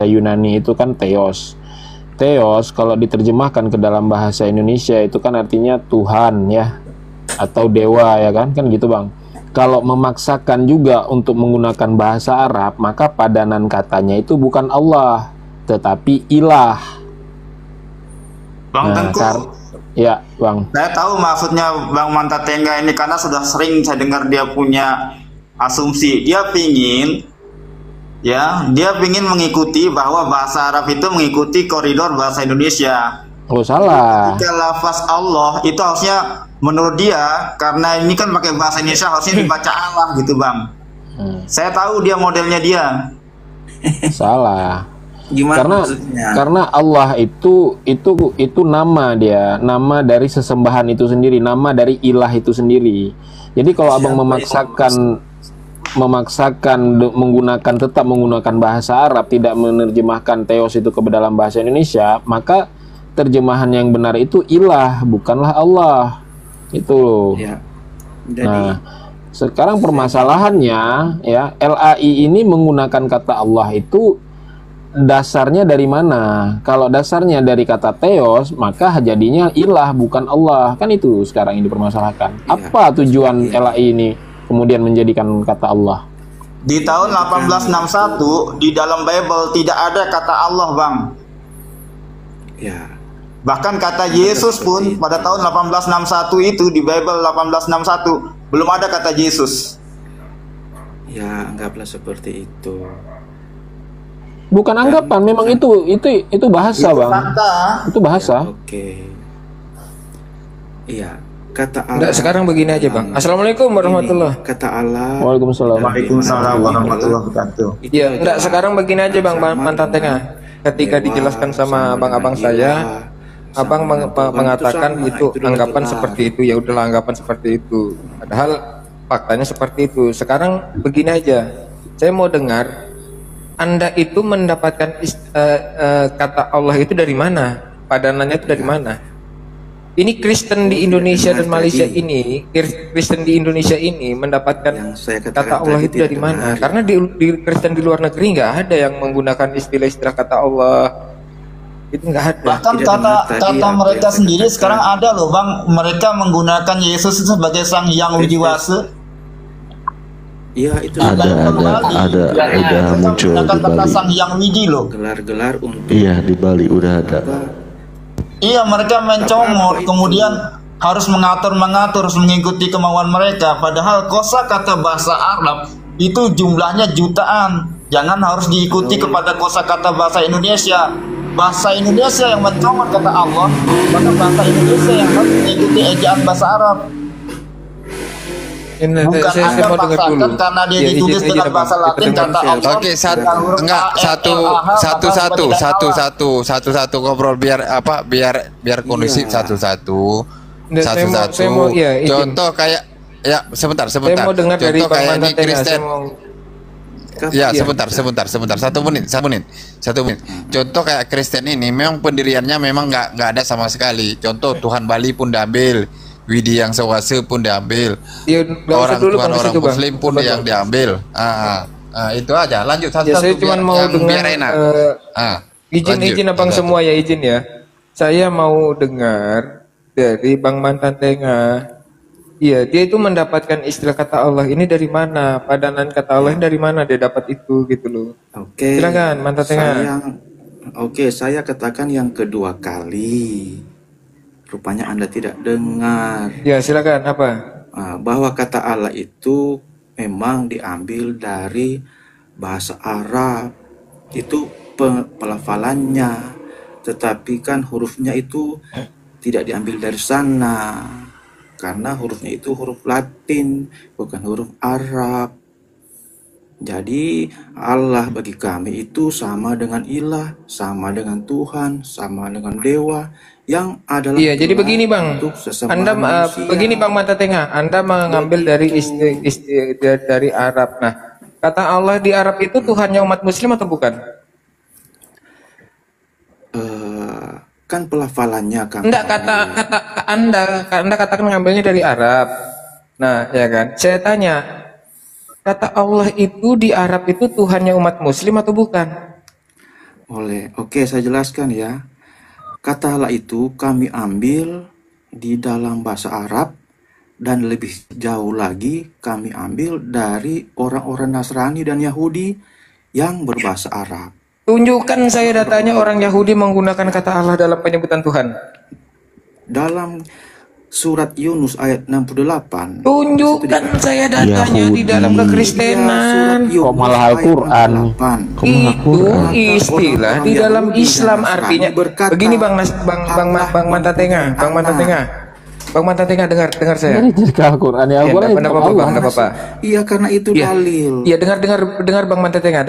Yunani itu kan theos. Theos kalau diterjemahkan ke dalam bahasa Indonesia itu kan artinya Tuhan ya, atau dewa ya kan gitu Bang. Kalau memaksakan juga untuk menggunakan bahasa Arab, maka padanan katanya itu bukan Allah, tetapi ilah. Bang Tengku, ya Bang. saya tahu maksudnya Bang Mantatengga ini karena sudah sering saya dengar dia punya asumsi. Dia pingin mengikuti bahwa bahasa Arab itu mengikuti koridor bahasa Indonesia. Oh salah. Jika lafaz Allah itu harusnya menurut dia, karena ini kan pakai bahasa Indonesia, harusnya dibaca Allah gitu Bang. Saya tahu dia modelnya dia. Salah. Gimana karena Allah itu nama dia, nama dari sesembahan itu sendiri, nama dari ilah itu sendiri. Jadi kalau Abang memaksakan tetap menggunakan bahasa Arab, tidak menerjemahkan theos itu ke dalam bahasa Indonesia, maka terjemahan yang benar itu ilah, bukanlah Allah. Itu loh. Ya. Nah, sekarang permasalahannya ya, LAI ini menggunakan kata Allah itu dasarnya dari mana? Kalau dasarnya dari kata theos, maka jadinya ilah bukan Allah. Kan itu sekarang ini dipermasalahkan. Apa tujuan LAI ini kemudian menjadikan kata Allah? Di tahun 1861 di dalam Bible tidak ada kata Allah Bang. Ya. Bahkan kata Yesus pun pada tahun 1861 itu di Bible 1861 belum ada kata Yesus. Ya, anggaplah seperti itu. Bukan anggapan, memang itu bahasa Itu Bang. fakta. Itu bahasa. Ya, oke. Iya, kata Allah. Sekarang begini aja Bang. Assalamualaikum warahmatullahi. Kata Allah. Waalaikumsalam. Waalaikumsalam warahmatullahi wabarakatuh. Iya, sekarang begini aja Bang Mantan Tengah. Ketika dijelaskan sama abang-abang saya, Abang mengatakan itu anggapan seperti itu, ya udahlah anggapan seperti itu. Padahal faktanya seperti itu. Sekarang begini aja, saya mau dengar Anda itu mendapatkan kata Allah itu dari mana? Padanannya itu dari mana? Ini Kristen di Indonesia dan Malaysia ini, Kristen di Indonesia ini mendapatkan kata Allah itu dari mana? Karena di Kristen di luar negeri nggak ada yang menggunakan istilah-istilah kata Allah. Itu nggak ada. Bahkan kata mereka sendiri sekarang ada loh Bang, mereka menggunakan Yesus sebagai sang yang widiwase. Iya, itu ada muncul di Bali. Sang yang widi loh. Gelar-gelar untuk. Iya, di Bali udah ada. Iya, mereka mencomot, kemudian harus mengatur, harus mengikuti kemauan mereka. Padahal kosakata bahasa Arab itu jumlahnya jutaan. Jangan harus diikuti kepada kosakata bahasa Indonesia. Bahasa Indonesia yang mencomot kata Allah, maka bahasa Indonesia yang harus mengikuti ejaan bahasa Arab. Bukan Anda paksakan karena dia ditulis dengan bahasa Latin kata Allah. Oke, satu ngobrol biar kondusif satu-satu. Contoh kayak ya sebentar. Saya mau dengar dari Contoh kayak ini Kristen. Ya, sebentar. 1 menit. Contoh kayak Kristen ini memang pendiriannya memang nggak ada sama sekali. Contoh Tuhan Bali pun diambil, Widi yang Sewase pun diambil, orang Muslim pun yang diambil. Itu aja. Lanjut satu. Saya cuma mau dengar. Izin abang semua ya, izin ya. Saya mau dengar dari Bang Mantan Tengah. Iya, dia itu mendapatkan istilah kata Allah ini dari mana? Padanan kata Allah ini dari mana dia dapat itu gitu loh. Oke. Silakan Mantan Tengah. Saya katakan yang kedua kali. Rupanya Anda tidak dengar. Ya, silakan apa? Bahwa kata Allah itu memang diambil dari bahasa Arab. Itu pelafalannya. Tetapi kan hurufnya itu tidak diambil dari sana. Karena hurufnya itu huruf Latin, bukan huruf Arab. Jadi Allah bagi kami itu sama dengan ilah, sama dengan Tuhan, sama dengan dewa yang adalah. Iya, jadi begini Bang. Anda begini Bang Mata Tengah, Anda mengambil dari dari Arab. Nah, kata Allah di Arab itu Tuhannya umat Muslim atau bukan? Kan pelafalannya kan. Enggak, kata Anda katakan ngambilnya dari Arab. Nah, ya kan? Saya tanya, kata Allah itu di Arab itu Tuhannya umat Muslim atau bukan? Oke, saya jelaskan ya. Kata Allah itu kami ambil di dalam bahasa Arab, dan lebih jauh lagi kami ambil dari orang-orang Nasrani dan Yahudi yang berbahasa Arab. Tunjukkan saya datanya orang Yahudi menggunakan kata Allah dalam penyebutan Tuhan. Dalam surat Yunus ayat 68. Tunjukkan saya datanya di dalam kekristenan. Kok malah Al-Quran? Itu istilah di dalam Islam, artinya begini Bang Mantatengah, Bang Mantatengah dengar saya. Jadi Al-Quran ya, Enggak apa-apa. Iya, karena itu dalil. Iya, dengar Bang Mantatengah.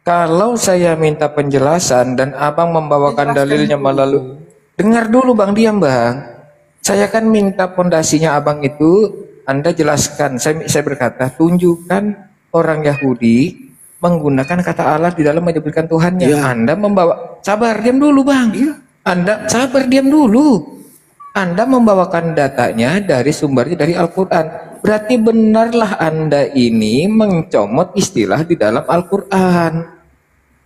Kalau saya minta penjelasan dan Abang membawakan dalilnya melalui, dengar dulu Bang, diam Bang. Saya kan minta pondasinya Abang itu Anda jelaskan. Saya berkata, tunjukkan orang Yahudi menggunakan kata Allah di dalam menyebutkan Tuhannya. Ya. Anda membawa, sabar, diam dulu Bang. Ya. Anda sabar, diam dulu. Anda membawakan datanya dari sumbernya dari Al-Quran. Berarti benarlah Anda ini mencomot istilah di dalam Al-Quran.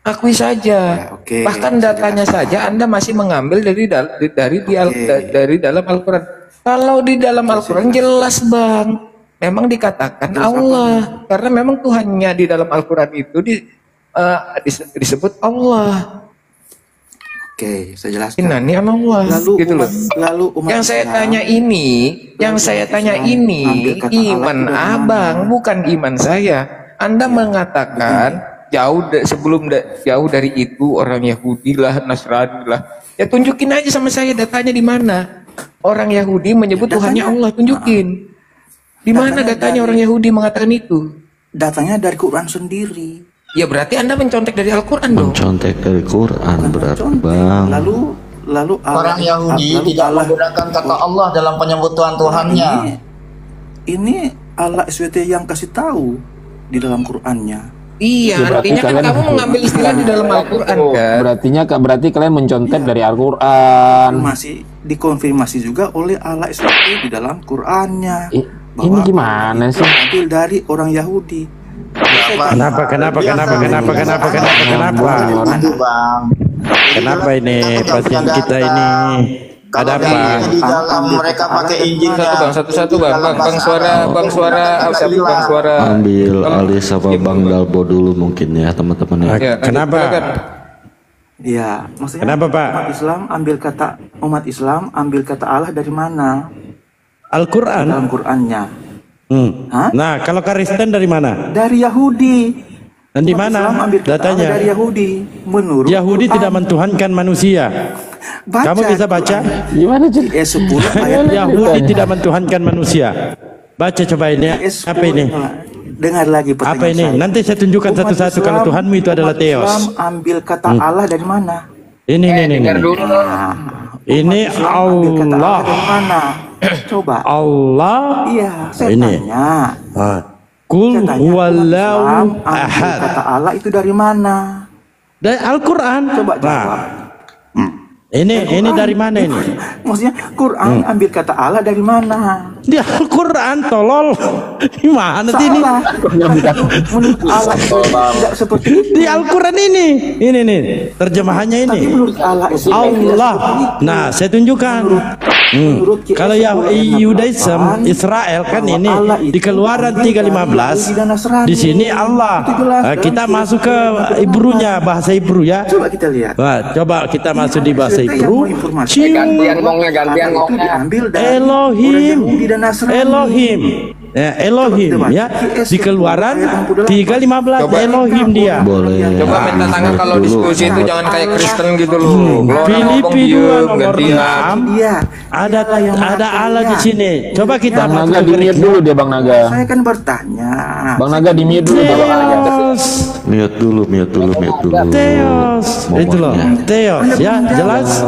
Akui saja. Ya, bahkan datanya saja Anda masih mengambil dari dalam Al-Quran. Kalau di dalam Al-Quran jelas Bang, memang dikatakan Allah, karena memang Tuhannya di dalam Al-Quran itu disebut Allah. Oke, saya jelaskan. Ini Allah. Lalu yang saya tanya ini, iman Abang bukan iman saya. Anda mengatakan jauh dari itu orang Yahudi lah, Nasrani lah. Ya tunjukin aja sama saya datanya di mana. Orang Yahudi menyebut Tuhannya Allah, tunjukin. Di mana datanya orang Yahudi mengatakan itu? Datanya dari Quran sendiri. Ya berarti Anda mencontek dari Al-Quran dong. Mencontek dari Quran berarti Bang. Lalu orang Yahudi tidak menggunakan kata Allah dalam penyebutan Tuhannya. Ini Allah SWT yang kasih tahu di dalam Qurannya. Iya, artinya kan kamu mengambil istilah di dalam Al-Quran kan? Berarti kalian mencontek dari Al-Quran. Masih dikonfirmasi juga oleh Allah SWT di dalam Qurannya. Ini gimana sih? Ambil dari orang Yahudi. Kenapa ini pasien kita ini? Ada apa? Di dalam mereka pakai Injilnya. Satu-satu bang suara. Ambil alih sama Bang Dalbo dulu mungkin ya teman-teman ya. Kenapa? Ya, maksudnya kenapa Pak? Umat Islam ambil kata Allah dari mana? Al-Quran. Dalam Qurannya. Nah, kalau Kristen dari mana? Dari Yahudi. Dan di mana datanya? Dari Yahudi. Menurut Yahudi Quran. tidak mentuhankan manusia. Kamu bisa baca? Gimana jadi? 10 ayat Yahudi tidak mentuhankan manusia. Baca coba ini. Apa ini? Dengar lagi pertanyaan apa ini? saya. Nanti saya tunjukkan satu-satu kalau Tuhanmu itu adalah Theos. Islam ambil kata Allah dari mana? Ini. Ini Allah. Dari mana? Coba. Allah. Iya, saya ini. tanya. Kul huwallahu ahad. Kata Allah itu dari mana? Dari Al-Quran. Coba jawab. Ini dari mana ini? Maksudnya Quran ambil kata Allah dari mana? Di Al-Quran, tolol. Gimana sih ini? Menurut Allah tidak seperti itu. Di Al-Quran ini. Ini nih terjemahannya ini. Tapi menurut Allah Allah. Nah, saya tunjukkan. Kalau Yudaism Israel kan ini di Keluaran 3:15. Di sini Allah. Kita masuk ke Ibrunya, bahasa Ibru ya. Coba kita lihat. Wah, coba kita masuk di bahasa Ibru. Gantian ngomongnya. Elohim. Ya, Elohim ya di Keluaran 3:15 Elohim dia. Boleh. Coba minta tangan kalau diskusi itu jangan kayak Kristen gitu loh. Filipi 2 nomor 6 ada Allah di sini. Coba kita Bang Naga di-mute dulu dia Bang Naga. Saya kan bertanya. Bang Naga di-mute dulu dia Bang Naga. Mute dulu. Theos. Itu loh. Theos ya, jelas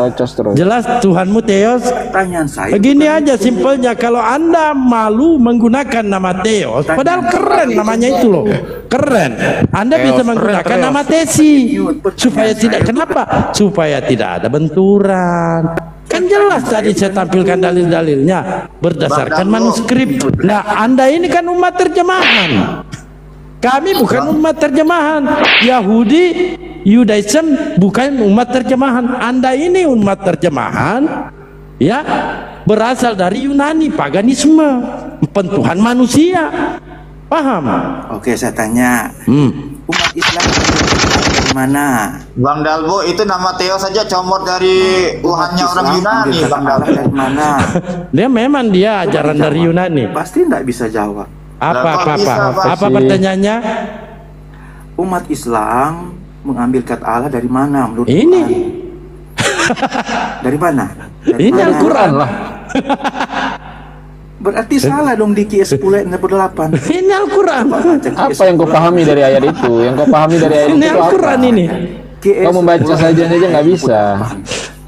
Tuhanmu Theos. Pertanyaan saya. Begini aja simpelnya, kalau Anda malu menggunakan nama Theos, padahal keren namanya itu loh. Keren. Anda bisa menggunakan nama Tesi. Supaya tidak ada benturan. Kan jelas tadi saya tampilkan dalil-dalilnya berdasarkan manuskrip. Nah, Anda ini kan umat terjemahan. Kami bukan umat terjemahan. Yahudi Judaism bukan umat terjemahan. Anda ini umat terjemahan, ya, berasal dari Yunani, paganisme, pentuhan manusia. Paham? Oke, saya tanya. Umat Islam dari mana? Bang Dalbo, itu nama Theo saja comot dari Tuhannya orang Yunani. Bang Dalbo dari mana? Dia memang dia ajaran dari Yunani. Pasti tidak bisa jawab. Apa pertanyaannya? Umat Islam mengambil kata Allah dari mana menurut Ini. Quran? Dari mana? Dari Ini mana? Al-Quran lah. Berarti salah dong di QS 10 ayat 68. Ini Al-Quran. Apa yang kau pahami dari ayat itu? Yang kau pahami dari ayat Ini itu Al-Quran apa? ini. Kau membaca saja nggak bisa.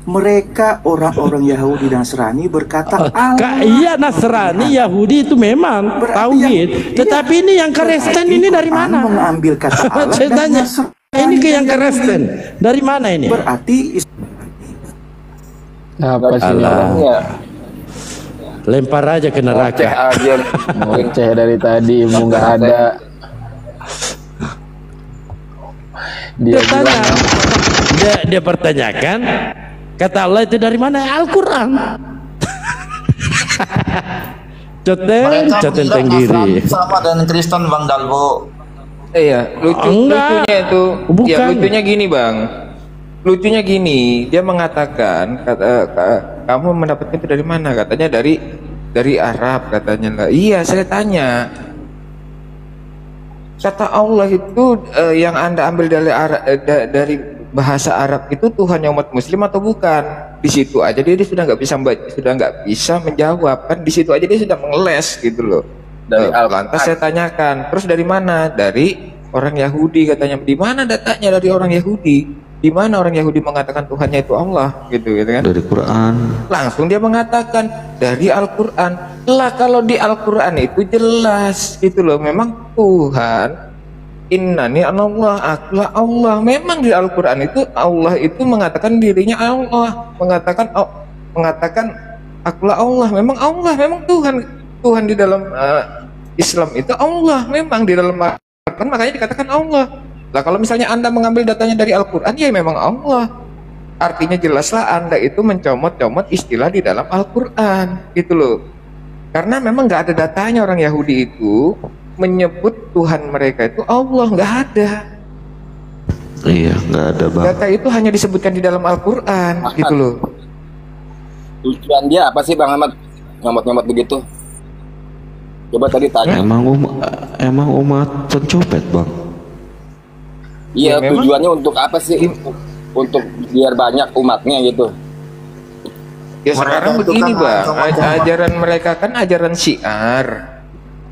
Mereka orang-orang Yahudi dan Nasrani berkata Allah. Iya, Nasrani, Yahudi itu memang Berarti tauhid. Tetapi ini yang Kristen ini dari Quran mana? mengambil kata Allah Saya dan tanya, Nasrani. ini ke yang Kristen dari mana ini? Berarti Apa sih ini orangnya? Lempar aja ke neraka. Ngoceh dari tadi, ilmu nggak ada. Dia Dia tanya, bilang, dia pertanyakan, kata Allah itu dari mana? Al-Quran. mereka Coten bilang tenggiri. Nasrani sama dengan Kristen, Bang Dalbo. Iya, Enggak. lucunya itu, Bukan. ya lucunya gini bang, lucunya gini, dia mengatakan, kamu mendapatkan itu dari mana? Katanya dari Arab katanya. Lah, iya, saya tanya, kata Allah itu yang Anda ambil dari dari bahasa Arab itu Tuhannya umat Muslim atau bukan? Di situ aja dia sudah nggak bisa menjawab, kan di situ aja dia sudah mengeles gitu loh. Lantas saya tanyakan, terus dari mana? Dari orang Yahudi katanya. Di mana datanya dari orang Yahudi? Di mana orang Yahudi mengatakan Tuhannya itu Allah gitu kan? Dari Quran. Langsung dia mengatakan dari Al-Quran. Lah kalau di Al-Quran itu jelas gitu loh, memang Tuhan innani anallah, akulah Allah. Memang di Al-Quran itu Allah itu mengatakan dirinya Allah, mengatakan akulah Allah. Memang Allah, memang Tuhan di dalam Islam itu Allah, memang di dalam Al-Quran makanya dikatakan Allah. Lah kalau misalnya Anda mengambil datanya dari Al-Quran, ya memang Allah. Artinya jelaslah Anda itu mencomot-comot istilah di dalam Al-Quran gitu loh. Karena memang nggak ada datanya orang Yahudi itu menyebut Tuhan mereka itu Allah, nggak ada. Iya, nggak ada bang. Data itu hanya disebutkan di dalam Al-Quran gitu loh. Tujuan dia apa sih Bang Ahmad nyomot-nyomot begitu? Coba tadi tanya. Emang umat pencopet bang. Iya, Ya, memang. tujuannya untuk apa sih? Untuk biar banyak umatnya gitu. Ya sekarang Mereka itu begini kan bang, sama-sama. ajaran mereka kan ajaran syiar,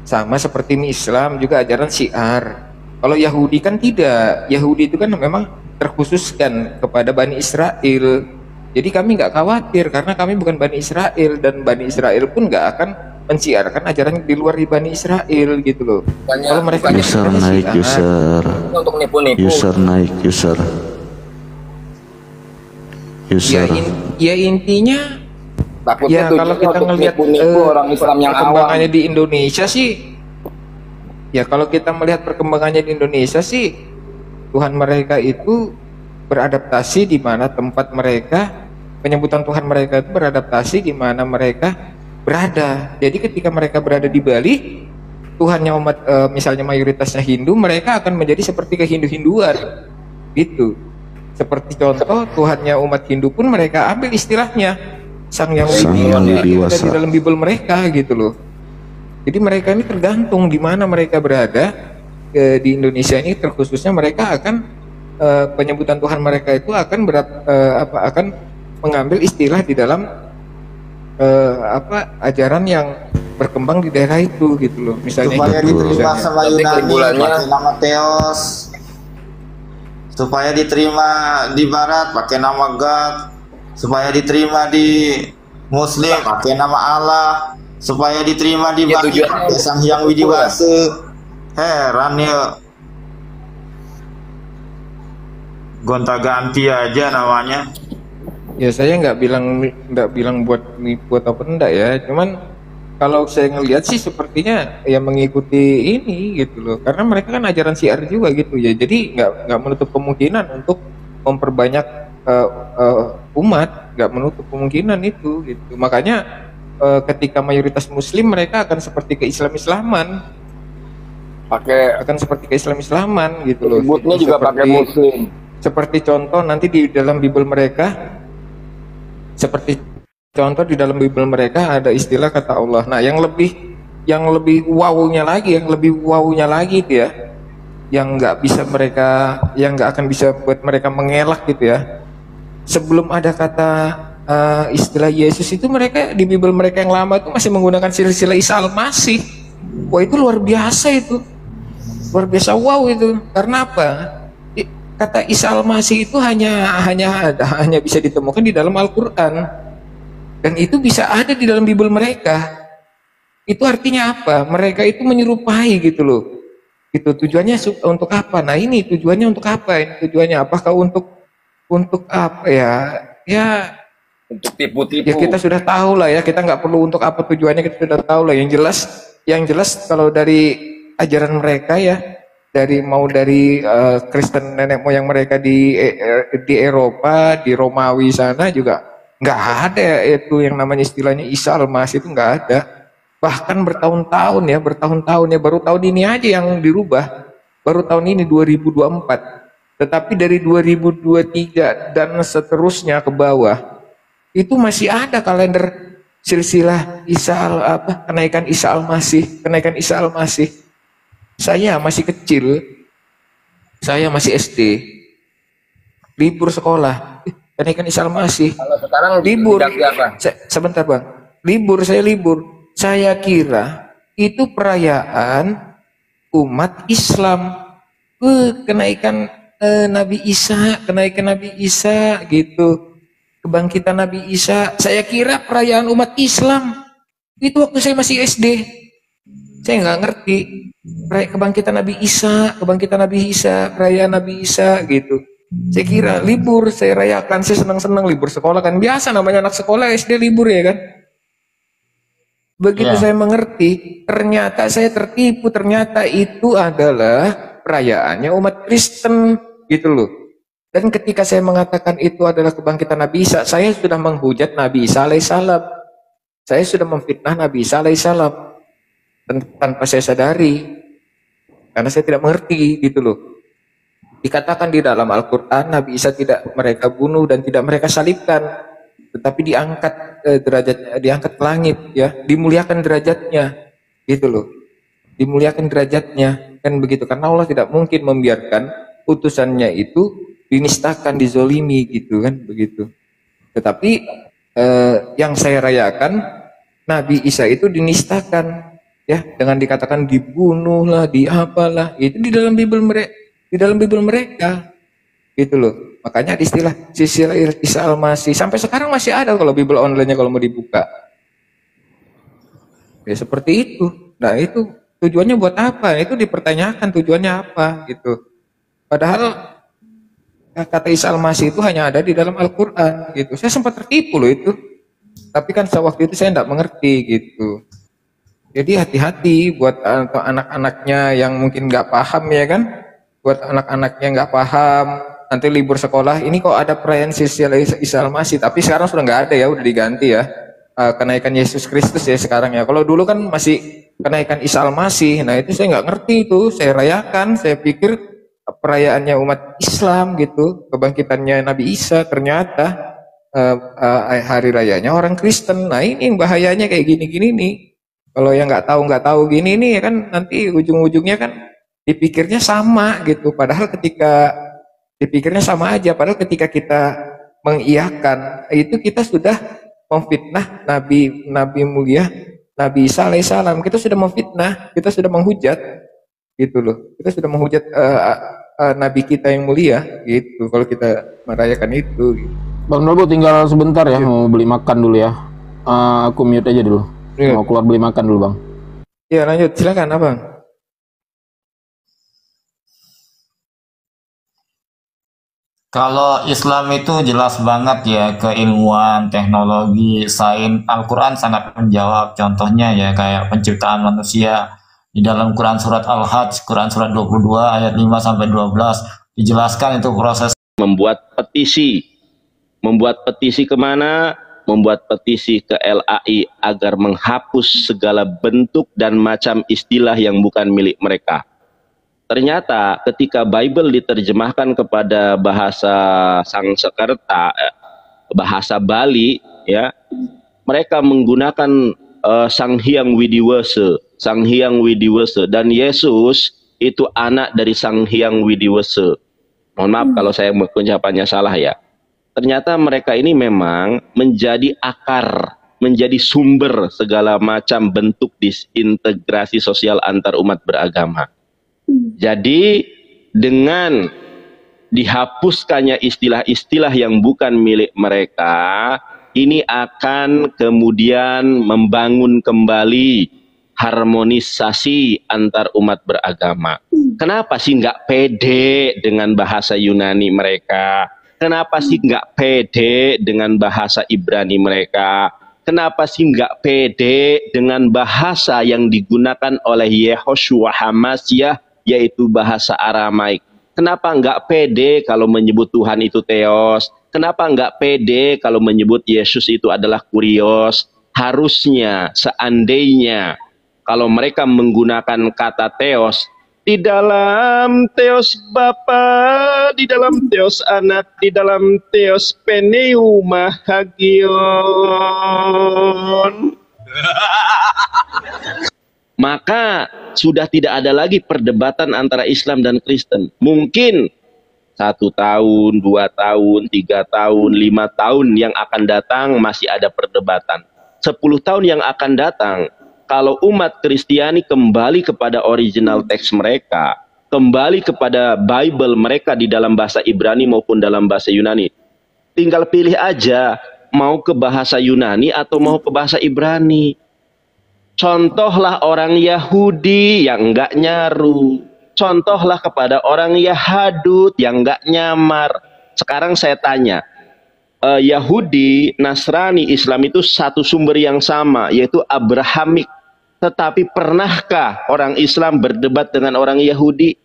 sama seperti Islam juga ajaran syiar. Kalau Yahudi kan tidak, Yahudi itu kan memang terkhususkan kepada Bani Israel. Jadi kami nggak khawatir karena kami bukan Bani Israel, dan Bani Israel pun nggak akan menciarkan ajaran di luar di Bani Israel gitu loh. Kalau mereka User ajaran naik syiar. user. Untuk nipu-nipu. User naik user. Ya, User. ya intinya Takutnya ya kalau tujuannya kita untuk ngelihat nipu-nipu orang Islam yang awam. perkembangannya di Indonesia sih, ya kalau kita melihat perkembangannya di Indonesia sih, Tuhan mereka itu beradaptasi di mana tempat mereka, penyebutan Tuhan mereka itu beradaptasi di mana mereka berada. Jadi ketika mereka berada di Bali, Tuhannya umat misalnya mayoritasnya Hindu, mereka akan menjadi seperti kehindu-hinduan gitu. Seperti contoh Tuhannya umat Hindu pun mereka ambil istilahnya Sang Yang Widi ada di dalam Bible mereka gitu loh. Jadi mereka ini tergantung di mana mereka berada. Di Indonesia ini terkhususnya mereka akan penyebutan Tuhan mereka itu akan akan mengambil istilah di dalam ajaran yang berkembang di daerah itu gitu loh. Misalnya Supaya gitu. diterima sama Nanti Yunani kesimpulannya- pakai nama Theos. Supaya diterima di Barat pakai nama God. Supaya diterima di Muslim pakai nama Allah. Supaya diterima di Ya, Barat tujuannya- pakai Sang Hyang Widiwase. Heran ya. Gonta-ganti aja namanya. Ya saya nggak bilang buat nipu ataupun enggak ya, cuman kalau saya ngelihat sih sepertinya ya mengikuti ini gitu loh, karena mereka kan ajaran syiar juga gitu ya, jadi nggak menutup kemungkinan untuk memperbanyak umat, nggak menutup kemungkinan itu gitu. Makanya ketika mayoritas muslim mereka akan seperti keislaman-islaman, akan seperti keislaman-islaman gitu loh. Sebutnya juga pakai muslim. Seperti contoh nanti di dalam Bible mereka, seperti contoh di dalam Bible mereka ada istilah kata Allah. Nah, yang lebih wow-nya lagi, itu ya, yang nggak akan bisa buat mereka mengelak gitu ya. Sebelum ada kata istilah Yesus itu, mereka di Bible mereka yang lama itu masih menggunakan silsilah Isa Al-Masih. Wah, itu luar biasa itu. Luar biasa wow itu. Karena apa? Kata Isa Al-Masih itu hanya bisa ditemukan di dalam Al-Qur'an. Dan itu bisa ada di dalam Bible mereka. Itu artinya apa? Mereka itu menyerupai gitu loh. Itu tujuannya untuk apa? Nah, ini tujuannya untuk apa? Ini tujuannya apakah untuk apa ya? Ya Untuk tipu-tipu. ya kita sudah tahu lah ya, kita nggak perlu untuk apa tujuannya, kita sudah tahu lah. Yang jelas kalau dari ajaran mereka ya, dari Kristen nenek moyang mereka di Eropa, di Romawi sana juga nggak ada itu yang namanya istilahnya Isa Al-Masih, itu nggak ada. Bahkan bertahun-tahun ya, baru tahun ini aja yang dirubah, baru tahun ini 2024. Tetapi dari 2023 dan seterusnya ke bawah itu masih ada kalender silsilah kenaikan Isa Al-Masih. Saya masih kecil, saya masih SD, libur sekolah, kenaikan Isa Al-Masih. Kalau sekarang Libur, diganti apa? sebentar bang, libur. Saya kira itu perayaan umat Islam, kenaikan Nabi Isa gitu, kebangkitan Nabi Isa. Saya kira perayaan umat Islam itu waktu saya masih SD. Saya nggak ngerti kebangkitan Nabi Isa, perayaan Nabi Isa gitu. Saya kira libur, saya rayakan, saya senang-senang libur sekolah kan, biasa namanya anak sekolah SD libur ya kan. Begitu saya mengerti, ternyata saya tertipu, ternyata itu adalah perayaannya umat Kristen gitu loh. Dan ketika saya mengatakan itu adalah kebangkitan Nabi Isa, saya sudah menghujat Nabi Isa alaihissalam. Saya sudah memfitnah Nabi Isa alaihissalam tanpa saya sadari, karena saya tidak mengerti gitu loh. Dikatakan di dalam Al-Quran Nabi Isa tidak mereka bunuh dan tidak mereka salibkan, tetapi diangkat ke langit ya, dimuliakan derajatnya gitu loh, dimuliakan derajatnya kan begitu, karena Allah tidak mungkin membiarkan utusannya itu dinistakan, dizolimi gitu kan begitu. Tetapi yang saya rayakan Nabi Isa itu dinistakan ya, dengan dikatakan dibunuh lah, diapalah, itu di dalam Bible mereka gitu loh. Makanya istilah silsilah Isa Al-Masih sampai sekarang masih ada kalau Bible online-nya kalau mau dibuka ya seperti itu. Nah, itu tujuannya buat apa? Itu dipertanyakan tujuannya apa gitu. Padahal kata Isa Al-Masih itu hanya ada di dalam Al-Quran gitu. Saya sempat tertipu loh itu, tapi kan waktu itu saya tidak mengerti gitu. Jadi hati-hati buat anak-anaknya yang mungkin nggak paham ya kan, buat anak-anaknya nggak paham, nanti libur sekolah ini kok ada perayaan silsilah Isa Al-Masih, tapi sekarang sudah nggak ada ya, udah diganti ya, kenaikan Yesus Kristus ya sekarang ya. Kalau dulu kan masih kenaikan Isa Al-Masih, nah itu saya nggak ngerti itu, saya rayakan, saya pikir perayaannya umat Islam gitu, kebangkitannya Nabi Isa, ternyata hari rayanya orang Kristen. Nah ini yang bahayanya kayak gini-gini nih. Kalau yang nggak tahu gini nih kan nanti ujung-ujungnya kan dipikirnya sama gitu. Padahal ketika dipikirnya sama aja. Padahal ketika kita mengiyakan itu kita sudah memfitnah Nabi mulia Nabi Isa alaihissalam. Kita sudah memfitnah, kita sudah menghujat gitu loh. Kita sudah menghujat Nabi kita yang mulia gitu. Kalau kita merayakan itu. Gitu. Bang Dolbo tinggal sebentar ya, mau beli makan dulu ya. Aku mute aja dulu. Mau keluar beli makan dulu bang. Ya lanjut, silakan abang. Kalau Islam itu jelas banget ya, keilmuan, teknologi, sains, Al-Quran sangat menjawab. Contohnya ya kayak penciptaan manusia. Di dalam Quran surat Al-Hajj, Quran surat 22 ayat 5 sampai 12 dijelaskan itu proses membuat petisi kemana? Membuat petisi ke LAI agar menghapus segala bentuk dan macam istilah yang bukan milik mereka. Ternyata ketika Bible diterjemahkan kepada bahasa Sangsekerta, bahasa Bali, ya, mereka menggunakan Sang Hyang Widiwasa, dan Yesus itu anak dari Sang Hyang Widiwasa. Mohon maaf kalau saya pengucapannya salah ya. Ternyata mereka ini memang menjadi akar, menjadi sumber segala macam bentuk disintegrasi sosial antar umat beragama. Jadi dengan dihapuskannya istilah-istilah yang bukan milik mereka, ini akan kemudian membangun kembali harmonisasi antar umat beragama. Kenapa sih nggak pede dengan bahasa Yunani mereka? Kenapa sih nggak pede dengan bahasa Ibrani mereka? Kenapa sih nggak pede dengan bahasa yang digunakan oleh Yehoshua Hamasyah, yaitu bahasa Aramaik? Kenapa nggak pede kalau menyebut Tuhan itu Theos? Kenapa nggak pede kalau menyebut Yesus itu adalah Kurios? Harusnya, seandainya, kalau mereka menggunakan kata Theos, di dalam Theos Bapa, di dalam Theos Anak, di dalam Theos Pneuma Hagion, maka sudah tidak ada lagi perdebatan antara Islam dan Kristen. Mungkin 1 tahun, 2 tahun, 3 tahun, 5 tahun yang akan datang masih ada perdebatan. 10 tahun yang akan datang, kalau umat Kristiani kembali kepada original teks mereka, kembali kepada Bible mereka di dalam bahasa Ibrani maupun dalam bahasa Yunani, tinggal pilih aja mau ke bahasa Yunani atau mau ke bahasa Ibrani. Contohlah orang Yahudi yang enggak nyaru. Contohlah kepada orang Yahudut yang enggak nyamar. Sekarang saya tanya, Yahudi, Nasrani, Islam itu satu sumber yang sama, yaitu Abrahamik. Tetapi pernahkah orang Islam berdebat dengan orang Yahudi?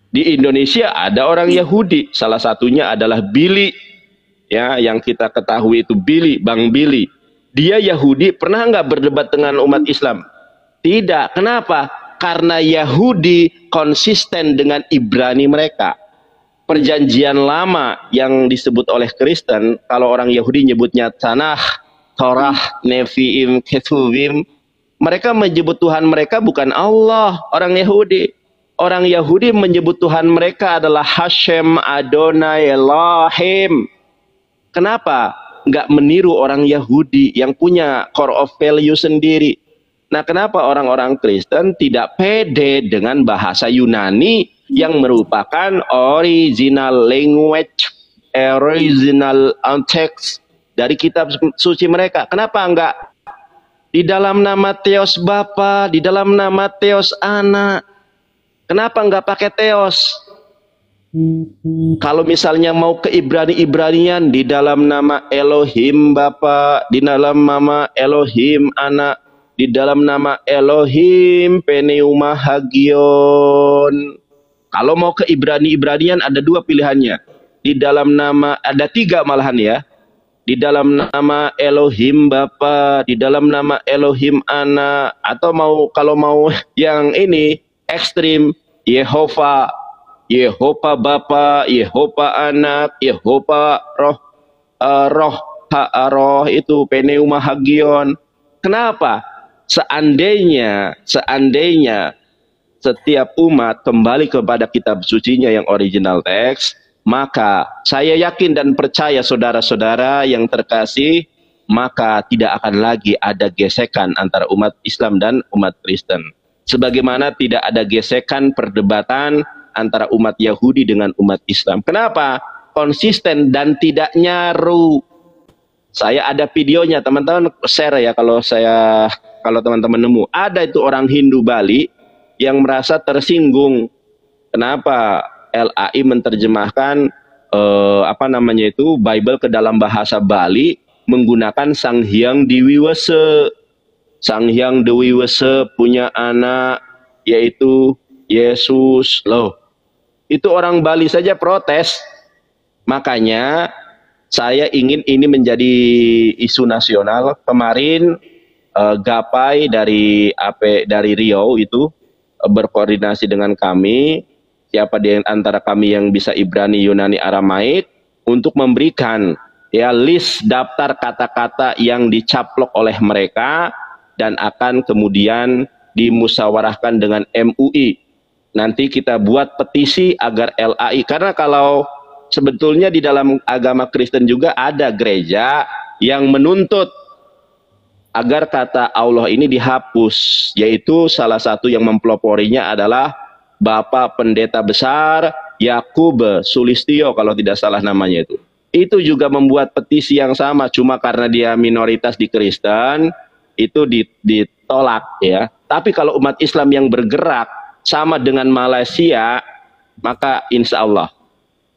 Di Indonesia ada orang Yahudi, salah satunya adalah Billy, ya, yang kita ketahui itu Billy, Bang Billy. Dia Yahudi, pernah nggak berdebat dengan umat Islam? Tidak. Kenapa? Karena Yahudi konsisten dengan Ibrani mereka. Perjanjian lama yang disebut oleh Kristen, kalau orang Yahudi nyebutnya Tanakh, Torah, Nevi'im, Ketuvim, mereka menyebut Tuhan mereka bukan Allah, orang Yahudi. Orang Yahudi menyebut Tuhan mereka adalah Hashem Adonai Elohim. Kenapa? Nggak meniru orang Yahudi yang punya core of value sendiri. Nah, kenapa orang-orang Kristen tidak pede dengan bahasa Yunani yang merupakan original language, original text dari kitab suci mereka? Kenapa enggak? Di dalam nama Theos Bapa, di dalam nama Theos Anak. Kenapa enggak pakai Theos? Kalau misalnya mau ke Ibrani-Ibranian, di dalam nama Elohim Bapa, di dalam nama Elohim Anak, di dalam nama Elohim Pneuma Hagion. Kalau mau ke Ibrani-Ibranian ada 2 pilihannya. Di dalam nama, ada 3 malahan ya. Di dalam nama Elohim Bapa, di dalam nama Elohim Anak, atau kalau mau yang ini ekstrim, Yehova, Yehova Bapa, Yehova Anak, Yehova Roh itu Pneuma Hagion. Kenapa? Seandainya setiap umat kembali kepada kitab sucinya yang original teks, maka saya yakin dan percaya saudara-saudara yang terkasih, maka tidak akan lagi ada gesekan antara umat Islam dan umat Kristen. Sebagaimana tidak ada gesekan perdebatan antara umat Yahudi dengan umat Islam. Kenapa? Konsisten dan tidak nyaru. Saya ada videonya, teman-teman share ya kalau teman-teman nemu. Ada itu orang Hindu Bali yang merasa tersinggung. Kenapa LAI menerjemahkan apa namanya itu Bible ke dalam bahasa Bali menggunakan Sang Hyang Dewi Wese. Sang Hyang Dewi Wese punya anak yaitu Yesus. Loh, itu orang Bali saja protes. Makanya saya ingin ini menjadi isu nasional. Kemarin Gapai dari Riau itu berkoordinasi dengan kami, siapa di antara kami yang bisa Ibrani, Yunani, Aramaik, untuk memberikan ya list daftar kata-kata yang dicaplok oleh mereka dan akan kemudian dimusyawarahkan dengan MUI. Nanti kita buat petisi agar LAI, karena kalau sebetulnya di dalam agama Kristen juga ada gereja yang menuntut agar kata Allah ini dihapus, yaitu salah satu yang mempeloporinya adalah Bapak Pendeta Besar Yakub Sulistyo kalau tidak salah namanya itu. Itu juga membuat petisi yang sama, cuma karena dia minoritas di Kristen itu ditolak ya. Tapi kalau umat Islam yang bergerak sama dengan Malaysia, maka insya Allah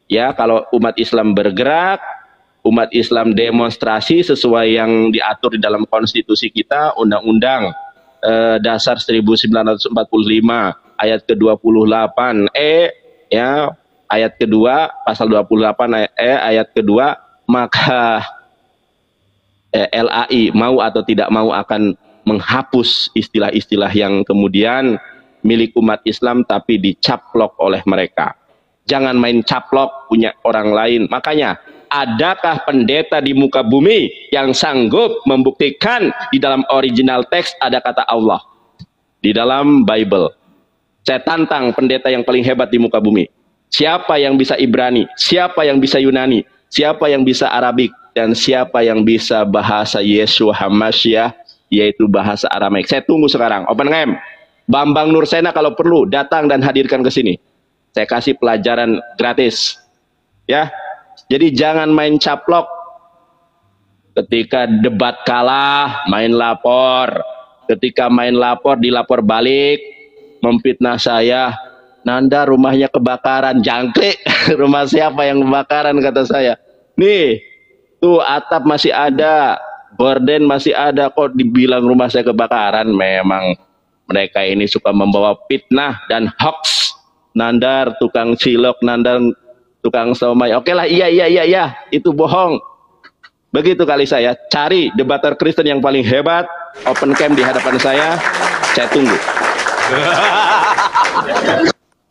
ya, kalau umat Islam bergerak, umat Islam demonstrasi sesuai yang diatur di dalam konstitusi kita, Undang-Undang Dasar 1945 ayat ke-28 ya, ayat kedua, pasal 28 ayat kedua, maka LAI mau atau tidak mau akan menghapus istilah-istilah yang kemudian milik umat Islam tapi dicaplok oleh mereka. Jangan main caplok punya orang lain. Makanya, adakah pendeta di muka bumi yang sanggup membuktikan di dalam original teks ada kata Allah di dalam Bible? Saya tantang pendeta yang paling hebat di muka bumi. Siapa yang bisa Ibrani? Siapa yang bisa Yunani? Siapa yang bisa Arabik? Dan siapa yang bisa bahasa Yeshua HaMashiach, yaitu bahasa Aramaik? Saya tunggu sekarang. Open game. Bambang Nursena kalau perlu datang dan hadirkan ke sini. Saya kasih pelajaran gratis. Ya. Jadi jangan main caplok. Ketika debat kalah, main lapor. Ketika main lapor, dilapor balik. Memfitnah saya. Nanda rumahnya kebakaran. Jangkrik. Rumah siapa yang kebakaran kata saya. Nih. Tuh atap masih ada, gorden masih ada, kok dibilang rumah saya kebakaran. Memang mereka ini suka membawa fitnah dan hoax. Nandar tukang cilok, Nandar tukang somai. Oke lah, iya, itu bohong. Begitu kali saya, cari debater Kristen yang paling hebat, open cam di hadapan saya tunggu.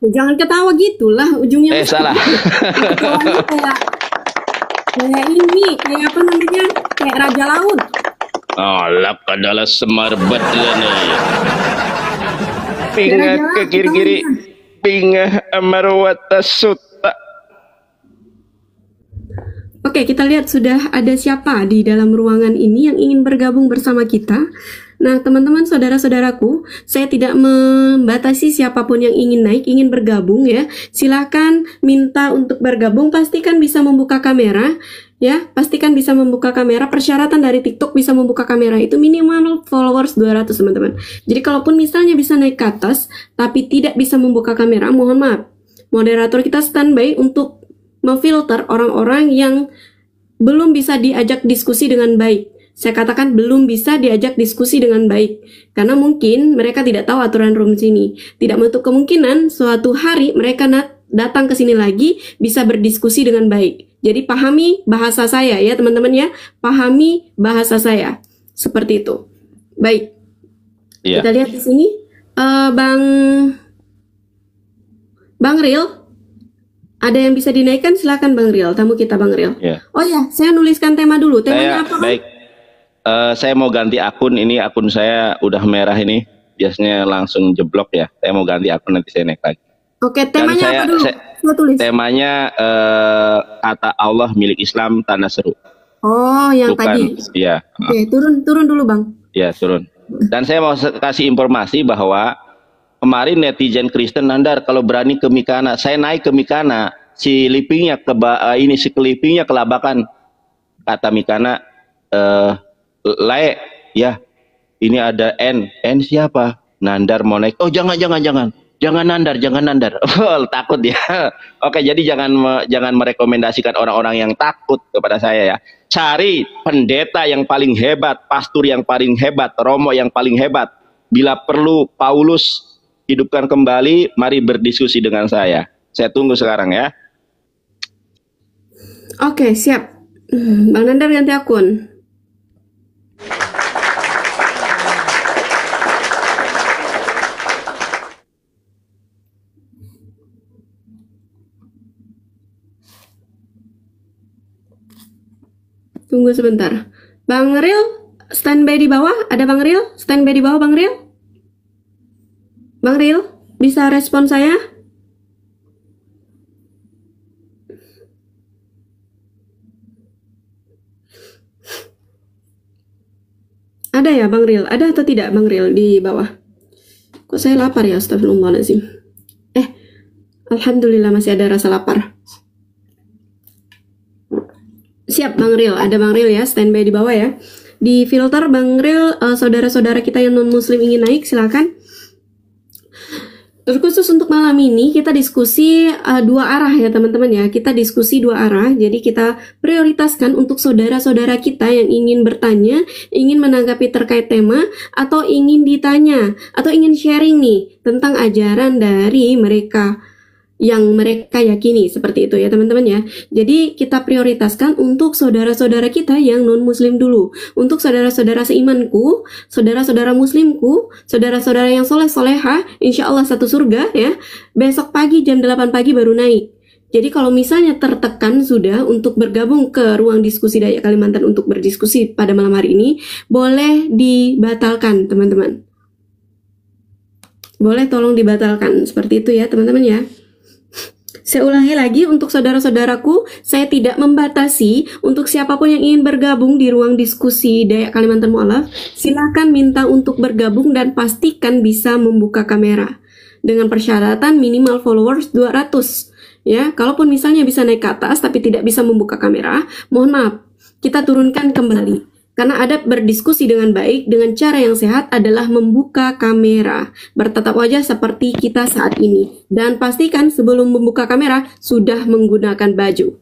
Jangan ketawa gitulah, ujungnya. Salah. Kayak ini, kayak apa namanya? Kayak Raja Laut. Lap adalah semar bedanya nih. Pinggah ke kiri-kiri, pinggah amarwata suta. Oke, kita lihat sudah ada siapa di dalam ruangan ini yang ingin bergabung bersama kita. Nah, teman-teman, saudara-saudaraku, saya tidak membatasi siapapun yang ingin naik, ingin bergabung ya. Silahkan minta untuk bergabung, pastikan bisa membuka kamera ya. Pastikan bisa membuka kamera. Persyaratan dari TikTok bisa membuka kamera itu minimal followers 200, teman-teman. Jadi kalaupun misalnya bisa naik ke atas tapi tidak bisa membuka kamera, mohon maaf. Moderator kita standby untuk memfilter orang-orang yang belum bisa diajak diskusi dengan baik. Saya katakan belum bisa diajak diskusi dengan baik. Karena mungkin mereka tidak tahu aturan room sini. Tidak menutup kemungkinan suatu hari mereka datang ke sini lagi bisa berdiskusi dengan baik. Jadi pahami bahasa saya ya teman-teman ya. Pahami bahasa saya. Seperti itu. Baik. Iya. Kita lihat di sini. Bang Ril. Ada yang bisa dinaikkan? Silakan Bang Ril. Tamu kita Bang Ril. Iya. Oh ya, saya nuliskan tema dulu. Temanya apa? Baik. Saya mau ganti akun, ini akun saya udah merah ini, biasanya langsung jeblok ya. Saya mau ganti akun, nanti saya naik lagi. Oke, temanya apa dulu? Saya tulis. Temanya kata Allah milik Islam, tanda seru. Oh, yang bukan, tadi. Iya. Oke, turun dulu Bang. Iya, turun. Dan saya mau kasih informasi bahwa kemarin netizen Kristen Nandar kalau berani ke Mikana, saya naik ke Mikana, si Lipingnya si Lipingnya kelabakan. Kata Mikana, ya ini ada N siapa? Nandar mau naik. Oh jangan. Jangan nandar, jangan nandar. Oh, takut ya. Oke, jadi jangan merekomendasikan orang-orang yang takut kepada saya ya. Cari pendeta yang paling hebat, pastor yang paling hebat, romo yang paling hebat. Bila perlu Paulus hidupkan kembali, mari berdiskusi dengan saya. Saya tunggu sekarang ya. Oke, siap. Bang Nandar ganti akun. Tunggu sebentar. Bang Ril, standby di bawah. Ada Bang Ril? Standby di bawah, Bang Ril. Bang Ril, bisa respon saya? Ada ya Bang Ril? Ada atau tidak Bang Ril di bawah? Kok saya lapar ya, astagfirullahaladzim. Alhamdulillah masih ada rasa lapar. Siap Bang Ril, ada Bang Ril ya, standby di bawah ya. Di filter Bang Ril, saudara-saudara kita yang non-muslim ingin naik, silakan. Terkhusus untuk malam ini kita diskusi dua arah ya teman-teman ya. Kita diskusi dua arah, jadi kita prioritaskan untuk saudara-saudara kita yang ingin bertanya, ingin menanggapi terkait tema, atau ingin ditanya, atau ingin sharing nih tentang ajaran dari mereka yang mereka yakini, seperti itu ya teman-teman ya. Jadi kita prioritaskan untuk saudara-saudara kita yang non-muslim dulu. Untuk saudara-saudara seimanku, saudara-saudara muslimku, saudara-saudara yang soleh-soleha, insya Allah satu surga ya, besok pagi jam 8 pagi baru naik. Jadi kalau misalnya tertekan sudah untuk bergabung ke ruang diskusi Dayak Kalimantan untuk berdiskusi pada malam hari ini, boleh dibatalkan teman-teman. Boleh tolong dibatalkan, seperti itu ya teman-teman ya. Saya ulangi lagi untuk saudara-saudaraku, saya tidak membatasi untuk siapapun yang ingin bergabung di ruang diskusi Dayak Kalimantan Mu'alaf, silakan minta untuk bergabung dan pastikan bisa membuka kamera dengan persyaratan minimal followers 200 ya. Kalaupun misalnya bisa naik ke atas tapi tidak bisa membuka kamera, mohon maaf, kita turunkan kembali. Karena adab berdiskusi dengan baik, dengan cara yang sehat adalah membuka kamera, bertatap wajah seperti kita saat ini. Dan pastikan sebelum membuka kamera, sudah menggunakan baju.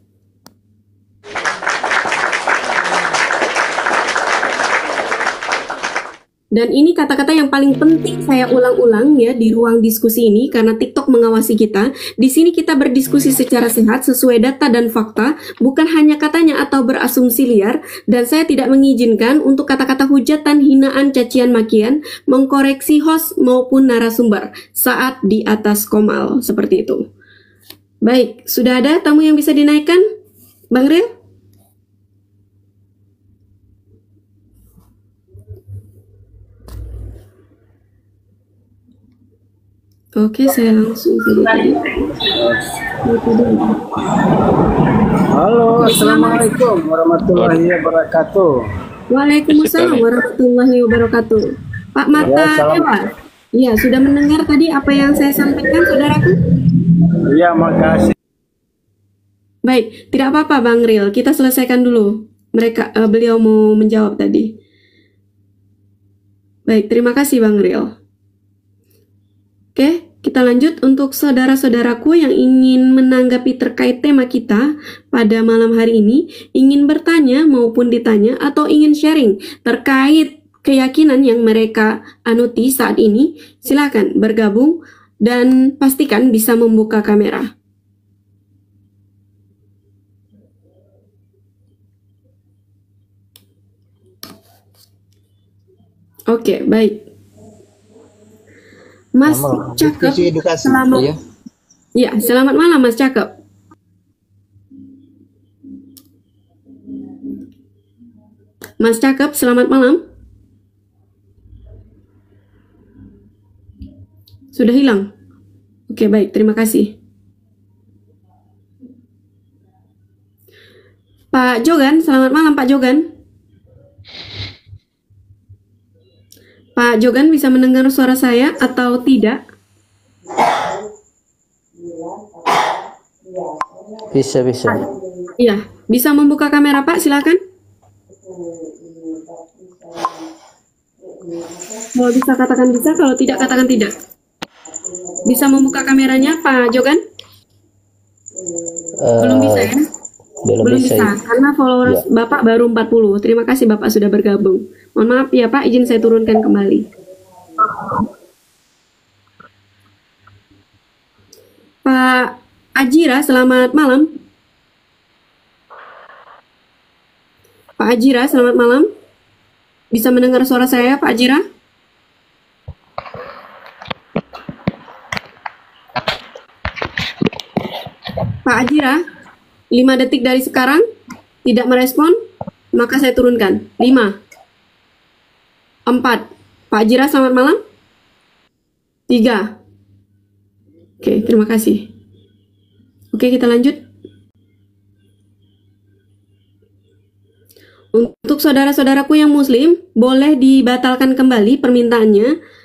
Dan ini kata-kata yang paling penting saya ulang-ulang ya di ruang diskusi ini karena TikTok mengawasi kita. Di sini kita berdiskusi secara sehat sesuai data dan fakta, bukan hanya katanya atau berasumsi liar. Dan saya tidak mengizinkan untuk kata-kata hujatan, hinaan, cacian, makian, mengkoreksi host maupun narasumber saat di atas komal seperti itu. Baik, sudah ada tamu yang bisa dinaikkan, Bang Ril? Oke, saya langsung Halo, assalamualaikum warahmatullahi wabarakatuh. Waalaikumsalam warahmatullahi wabarakatuh. Pak Mata Dewa, ya sudah mendengar tadi apa yang saya sampaikan, saudaraku? Iya, makasih. Baik, tidak apa-apa Bang Ril, kita selesaikan dulu. Beliau mau menjawab tadi. Baik, terima kasih Bang Ril. Oke, kita lanjut untuk saudara-saudaraku yang ingin menanggapi terkait tema kita pada malam hari ini, ingin bertanya maupun ditanya atau ingin sharing terkait keyakinan yang mereka anuti saat ini, silakan bergabung dan pastikan bisa membuka kamera. Oke, baik. Mas Cakep, selamat. Ya, selamat malam Mas Cakep. Mas Cakep, selamat malam. Sudah hilang? Oke, baik, terima kasih. Pak Jogan, selamat malam Pak Jogan. Pak Jogan bisa mendengar suara saya atau tidak? Bisa. Iya, bisa membuka kamera Pak, silakan. Kalau bisa katakan bisa, kalau tidak katakan tidak. Bisa membuka kameranya Pak Jogan? Belum bisa ya? Belum bisa, karena followers Bapak baru 40. Terima kasih Bapak sudah bergabung. Mohon maaf ya Pak, izin saya turunkan kembali. Pak Ajira, selamat malam. Pak Ajira, selamat malam. Bisa mendengar suara saya, Pak Ajira? Pak Ajira, 5 detik dari sekarang tidak merespon, maka saya turunkan. 5, 4. Pak Ajira, selamat malam. 3. Oke, terima kasih. Oke, kita lanjut. Untuk saudara-saudaraku yang muslim, boleh dibatalkan kembali permintaannya.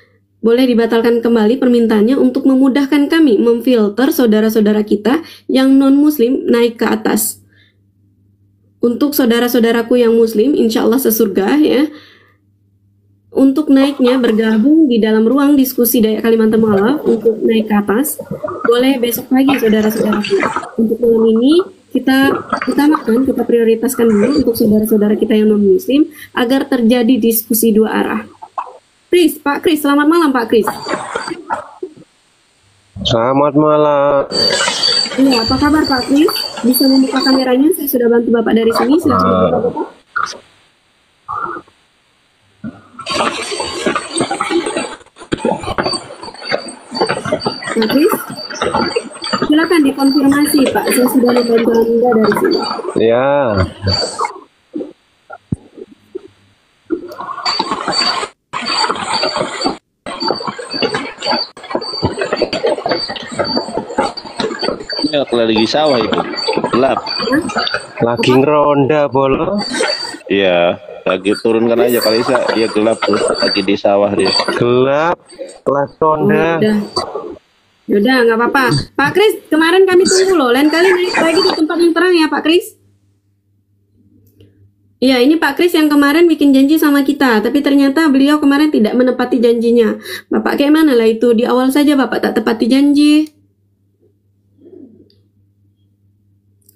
Boleh dibatalkan kembali permintaannya untuk memudahkan kami memfilter saudara-saudara kita yang non-muslim naik ke atas. Untuk saudara-saudaraku yang muslim, insya Allah sesurga ya. Untuk naiknya bergabung di dalam ruang diskusi Dayak Kalimantan Mualaf untuk naik ke atas, boleh besok pagi saudara-saudaraku. Untuk malam ini kita utamakan, kita prioritaskan dulu untuk saudara-saudara kita yang non-muslim agar terjadi diskusi dua arah. Kris, Pak Kris, selamat malam Pak Kris. Selamat malam. Iya, apa kabar Pak Kris? Bisa membuka kameranya? Saya sudah bantu Bapak dari sini. Silakan membuka Bapak. Pak Kris, silakan dikonfirmasi Pak. Saya sudah membantu Anda dari sini. Ya. Kalau lagi sawah itu gelap. Lagi ngeronda bolo. Iya, lagi turunkan aja kali bisa. Dia gelap tuh, lagi di sawah dia. Gelap, kelas ronda. Yaudah, nggak apa-apa. Pak Kris, kemarin kami tunggu loh. Lain kali naik lagi di tempat yang terang ya Pak Kris. Iya, ini Pak Kris yang kemarin bikin janji sama kita, tapi ternyata beliau kemarin tidak menepati janjinya. Bapak kayak mana lah itu? Di awal saja Bapak tak tepati janji.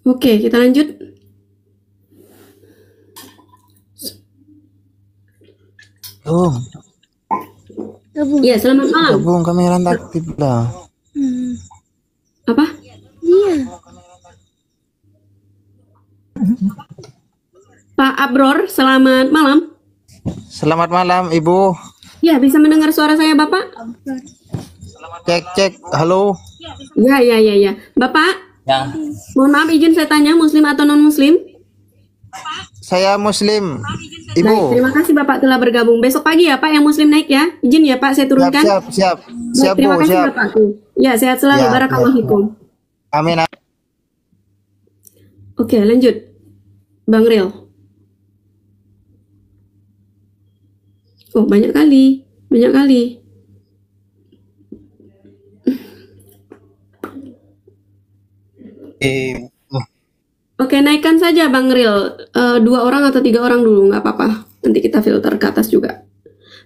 Oke, kita lanjut. Iya, selamat malam. Gabung kamera aktif lah. Apa? Iya. Pak Abror, selamat malam. Selamat malam, Ibu. Ya, bisa mendengar suara saya, Bapak? Cek, halo. Ya. Bapak? Ya. Mohon maaf, izin saya tanya, muslim atau non-muslim? Saya muslim, Ibu. Baik, terima kasih Bapak telah bergabung. Besok pagi ya Pak, yang muslim naik ya. Izin ya Pak, saya turunkan. Siap. Baik, terima Bu, kasih siap. Bapak. Ya, sehat selalu. Ya, Barakallahu fikum. Amin. Oke, lanjut. Bang Ril. Oh, banyak kali. Oke, naikkan saja Bang Ril. 2 orang atau 3 orang dulu, nggak apa-apa. Nanti kita filter ke atas juga.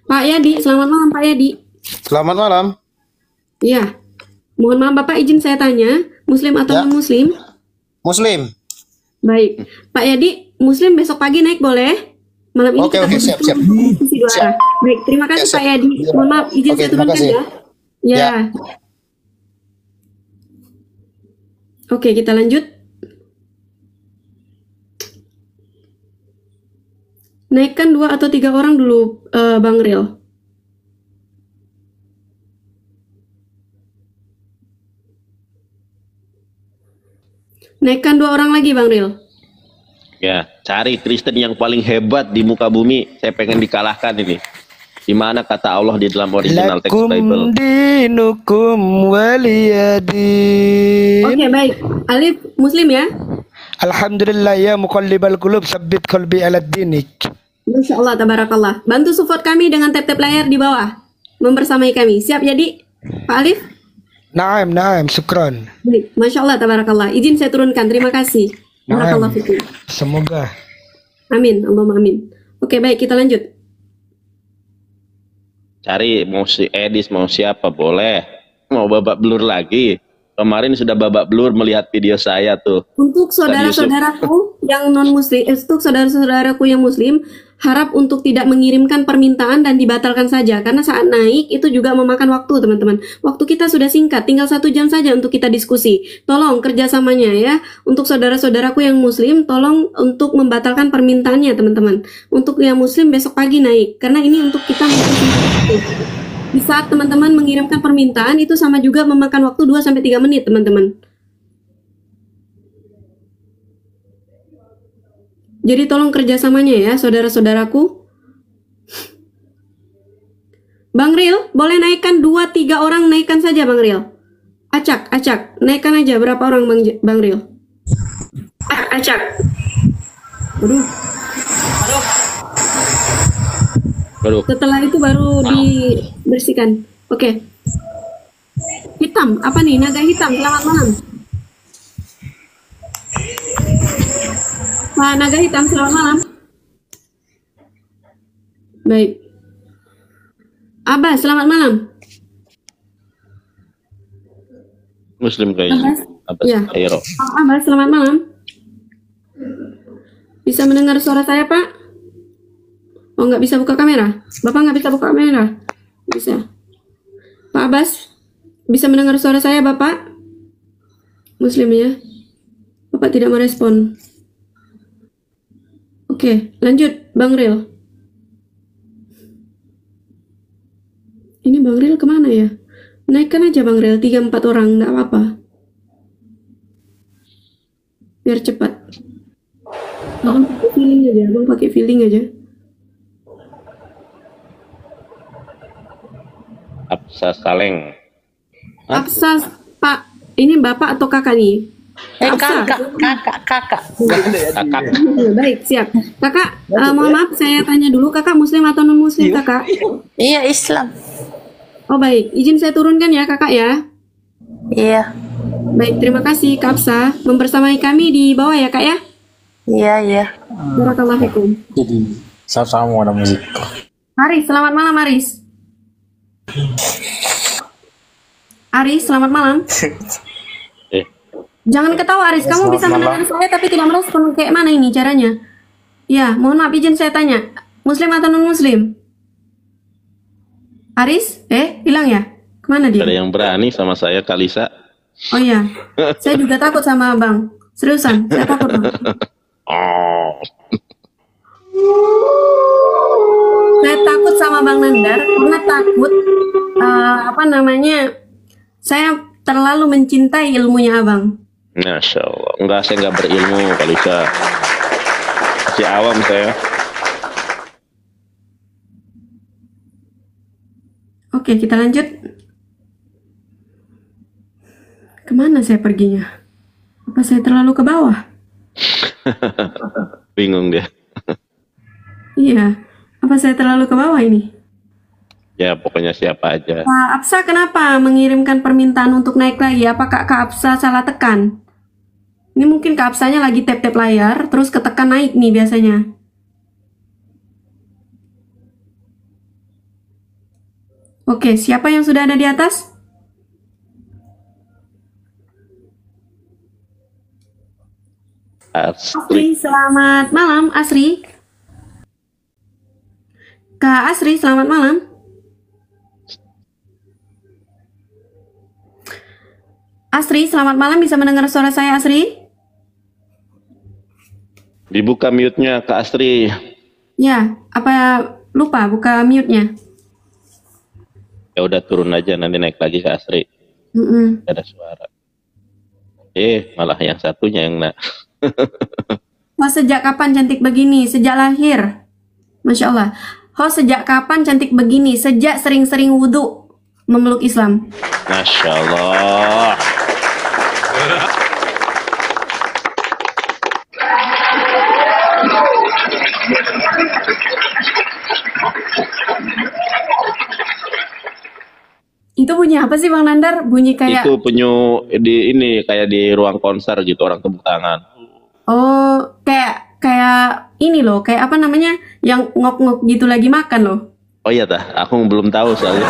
Pak Yadi, selamat malam Pak Yadi. Selamat malam. Iya. Mohon maaf Bapak, izin saya tanya, muslim atau non-muslim? Muslim. Baik. Pak Yadi, muslim besok pagi naik boleh? Malam ini kita siap. diskusi dua arah. Baik, terima kasih Pak Yadi. Mohon maaf, izin saya turunkan ya. Ya. Oke, kita lanjut. Naikkan 2 atau 3 orang dulu, Bang Ril. Naikkan 2 orang lagi, Bang Ril. Ya, cari Kristen yang paling hebat di muka bumi. Saya pengen dikalahkan ini. Di mana kata Allah di dalam original text Bible? Dinukum waliyadin. Oke, baik. Alif, muslim ya? Alhamdulillah ya muqallibal qulub sabbit qalbi ala dinik. Masya Allah, tabarakallah. Bantu support kami dengan tap-tap layar di bawah. Membersamai kami. Siap jadi, Pak Alif? Naam, syukran. Baik, Masya Allah, tabarakallah. Izin saya turunkan, terima kasih. Barakallah fikum. Semoga. Amin, Allahumma amin. Oke, baik, kita lanjut. Cari mau si Edis, mau siapa boleh. mau babak belur lagi. Kemarin sudah babak belur melihat video saya tuh. Untuk saudara-saudaraku yang non muslim, untuk saudara-saudaraku yang muslim, harap untuk tidak mengirimkan permintaan dan dibatalkan saja, karena saat naik itu juga memakan waktu, teman-teman. Waktu kita sudah singkat, tinggal 1 jam saja untuk kita diskusi. Tolong kerjasamanya ya. Untuk saudara-saudaraku yang muslim, tolong untuk membatalkan permintaannya, teman-teman. Untuk yang muslim besok pagi naik, karena ini untuk kita di saat teman-teman mengirimkan permintaan itu sama juga memakan waktu 2-3 menit, teman-teman. Jadi tolong kerjasamanya ya, saudara-saudaraku. Bang Ril, boleh naikkan 2-3 orang, naikkan saja Bang Ril. Acak, naikkan aja berapa orang Bang Ril? Acak. Aduh. Setelah itu baru dibersihkan. Oke. Hitam, apa nih? Naga hitam, selamat malam. Pak Naga hitam, selamat malam. Baik. Abah, selamat malam. Muslim kayaknya. Abbas Ya. Cairo. Abah, selamat malam. Bisa mendengar suara saya, Pak? Oh, nggak bisa buka kamera? Bapak nggak bisa buka kamera? Bisa. Pak Abbas, bisa mendengar suara saya, Bapak? Muslim ya? Bapak tidak merespon. Oke, lanjut, Bang Ril. Ini Bang Ril kemana ya? Naikkan aja Bang Ril, 3-4 orang, nggak apa-apa. Biar cepat. Abang pakai feeling aja, Abang pakai feeling aja. Absa Saleng. Absa, Pak, ini Bapak atau Kakak nih? Kakak. Baik, siap. Kakak, mohon maaf saya tanya dulu, Kakak Muslim atau non Muslim, Kakak? Iya, Islam. Oh baik, izin saya turunkan ya Kakak ya. Iya. Baik, terima kasih Kak Absa membersamai kami di bawah ya Kak ya. Iya. Barakallahu fikum. Jadi sama-sama ada musik. Aris, selamat malam Aris. Aris, selamat malam. Jangan ketawa Aris, kamu bisa mendengar saya tapi tidak merespon. Kayak mana ini caranya? Ya, mohon maaf izin saya tanya, Muslim atau non Muslim? Aris, hilang ya? Kemana dia? Ada yang berani sama saya, Kalisa. Oh iya, saya juga takut sama abang. Seriusan, saya takut Bang. Saya takut sama Bang Nandar karena takut saya terlalu mencintai ilmunya abang. Masya Allah. Enggak, saya enggak berilmu, Kalisa. Masih awam saya. Oke, kita lanjut. Kemana saya perginya? Apa saya terlalu ke bawah? Bingung dia. Iya, apa saya terlalu ke bawah ini? Ya, pokoknya siapa aja. Kak Absa kenapa mengirimkan permintaan untuk naik lagi? Apakah Kak Absa salah tekan? Ini mungkin Kak Absanya lagi tap-tap layar, terus ketekan naik nih biasanya. Oke, siapa yang sudah ada di atas? Asri, selamat malam, Asri. Kak Asri, selamat malam. Asri, selamat malam. Bisa mendengar suara saya, Asri? Dibuka mute-nya, Kak Asri. Ya, apa lupa buka mute-nya? Ya udah turun aja, nanti naik lagi Kak Asri. Ada suara. Malah yang satunya yang nak. Sejak kapan cantik begini? Sejak lahir. Masya Allah. Sejak kapan cantik begini? Sejak sering-sering wudhu memeluk Islam. Masya Allah. Itu bunyi apa sih Bang Nandar? Bunyi kayak... Itu kayak di ruang konser gitu, orang tepuk tangan. Oh, kayak ini loh, kayak apa namanya, yang ngok-ngok gitu lagi makan loh. Oh iya dah, aku belum tahu soalnya.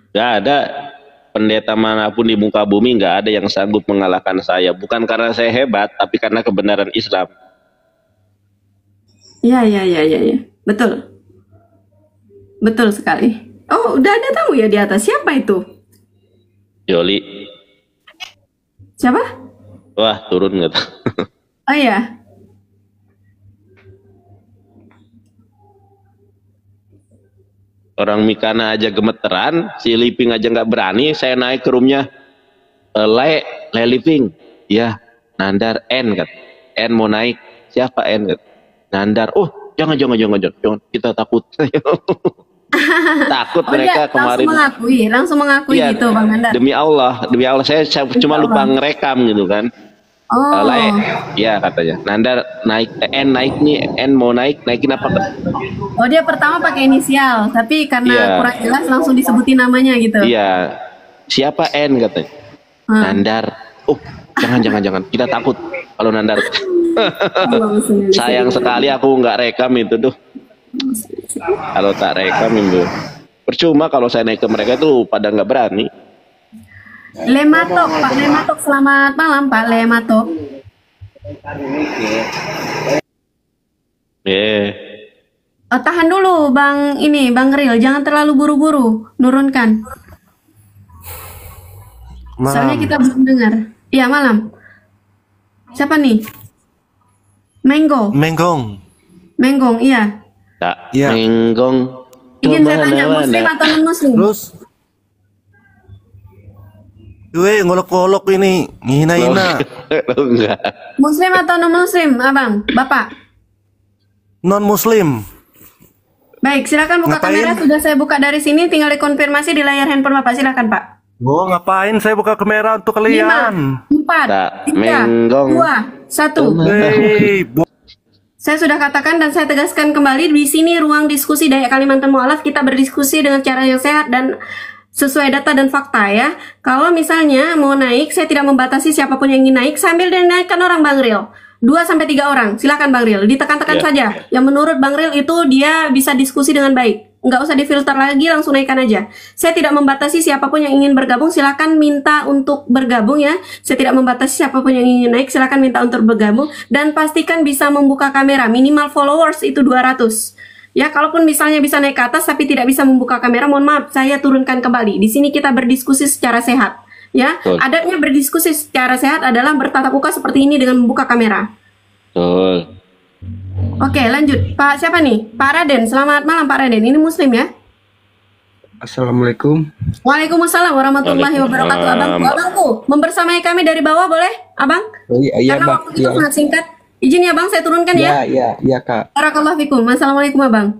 Gak ada pendeta manapun di muka bumi, gak ada yang sanggup mengalahkan saya. Bukan karena saya hebat, tapi karena kebenaran Islam. Iya. Betul. Betul sekali. Oh, udah ada tamu ya di atas. Siapa itu? Joli. Siapa? Wah, turun nggak tahu. Oh iya. Orang Mikana aja gemeteran, si Liping aja nggak berani. Saya naik ke roomnya. Le Liping. Ya, Nandar N kan. N mau naik. Siapa N kan? Nandar. Oh, jangan. Kita takut. Takut mereka kemarin. Langsung mengakui Iya, gitu, Bang Nandar. Demi Allah, saya cuma lupa ngerekam gitu kan. Oh. Ya katanya. Nandar naik, N naik nih, N mau naikin apa? Oh, dia pertama pakai inisial, tapi karena Iya. kurang jelas langsung disebutin namanya gitu. Iya. Siapa N katanya? Nandar. Oh, jangan. Kita takut kalau Nandar. Sayang sekali aku nggak rekam itu tuh. Kalau tak rekam itu percuma, kalau saya naik ke mereka itu pada nggak berani. Lematok, Pak Lematok, selamat malam Pak Lematok. Tahan dulu Bang Ril, jangan terlalu buru-buru, nurunkan. Soalnya kita belum dengar. Iya, malam. Siapa nih? Menggong, iya. Tak, Menggong. Ingin saya tanya, muslim atau non muslim? Terus gue ngolok-ngolok ini, ngehina-hina. Enggak. Muslim atau non muslim, Abang? Bapak? Non muslim. Baik, silakan buka kamera. Sudah saya buka dari sini, tinggal dikonfirmasi di layar handphone Bapak. Silakan, Pak. Ngapain saya buka kamera untuk kalian? 5, 4, 3, 2, 1. Saya sudah katakan dan saya tegaskan kembali, di sini ruang diskusi Dayak Kalimantan Mu'alaf, kita berdiskusi dengan cara yang sehat dan sesuai data dan fakta ya. Kalau misalnya mau naik, saya tidak membatasi siapapun yang ingin naik sambil dinaikkan orang Bang Ril. 2-3 orang, silakan Bang Ril, ditekan-tekan saja. Yang menurut Bang Ril itu dia bisa diskusi dengan baik. Nggak usah difilter lagi, langsung naikkan aja. Saya tidak membatasi siapapun yang ingin bergabung, silakan minta untuk bergabung ya. Saya tidak membatasi siapapun yang ingin naik, silakan minta untuk bergabung. Dan pastikan bisa membuka kamera, minimal followers itu 200. Ya, kalaupun misalnya bisa naik ke atas tapi tidak bisa membuka kamera, mohon maaf, saya turunkan kembali. Di sini kita berdiskusi secara sehat. Ya, adatnya berdiskusi secara sehat adalah bertatap muka seperti ini dengan membuka kamera. Betul. Oke, lanjut. Pak siapa nih? Pak Raden. Selamat malam Pak Raden. Ini muslim ya? Assalamualaikum. Waalaikumsalam warahmatullahi wabarakatuh. Abangku, membersamai kami dari bawah boleh, Abang? Oh, iya, karena Bang. waktu kita sangat singkat. Izin ya Bang, saya turunkan ya. Iya, Kak. Barakallahu fikum. Assalamualaikum Abang.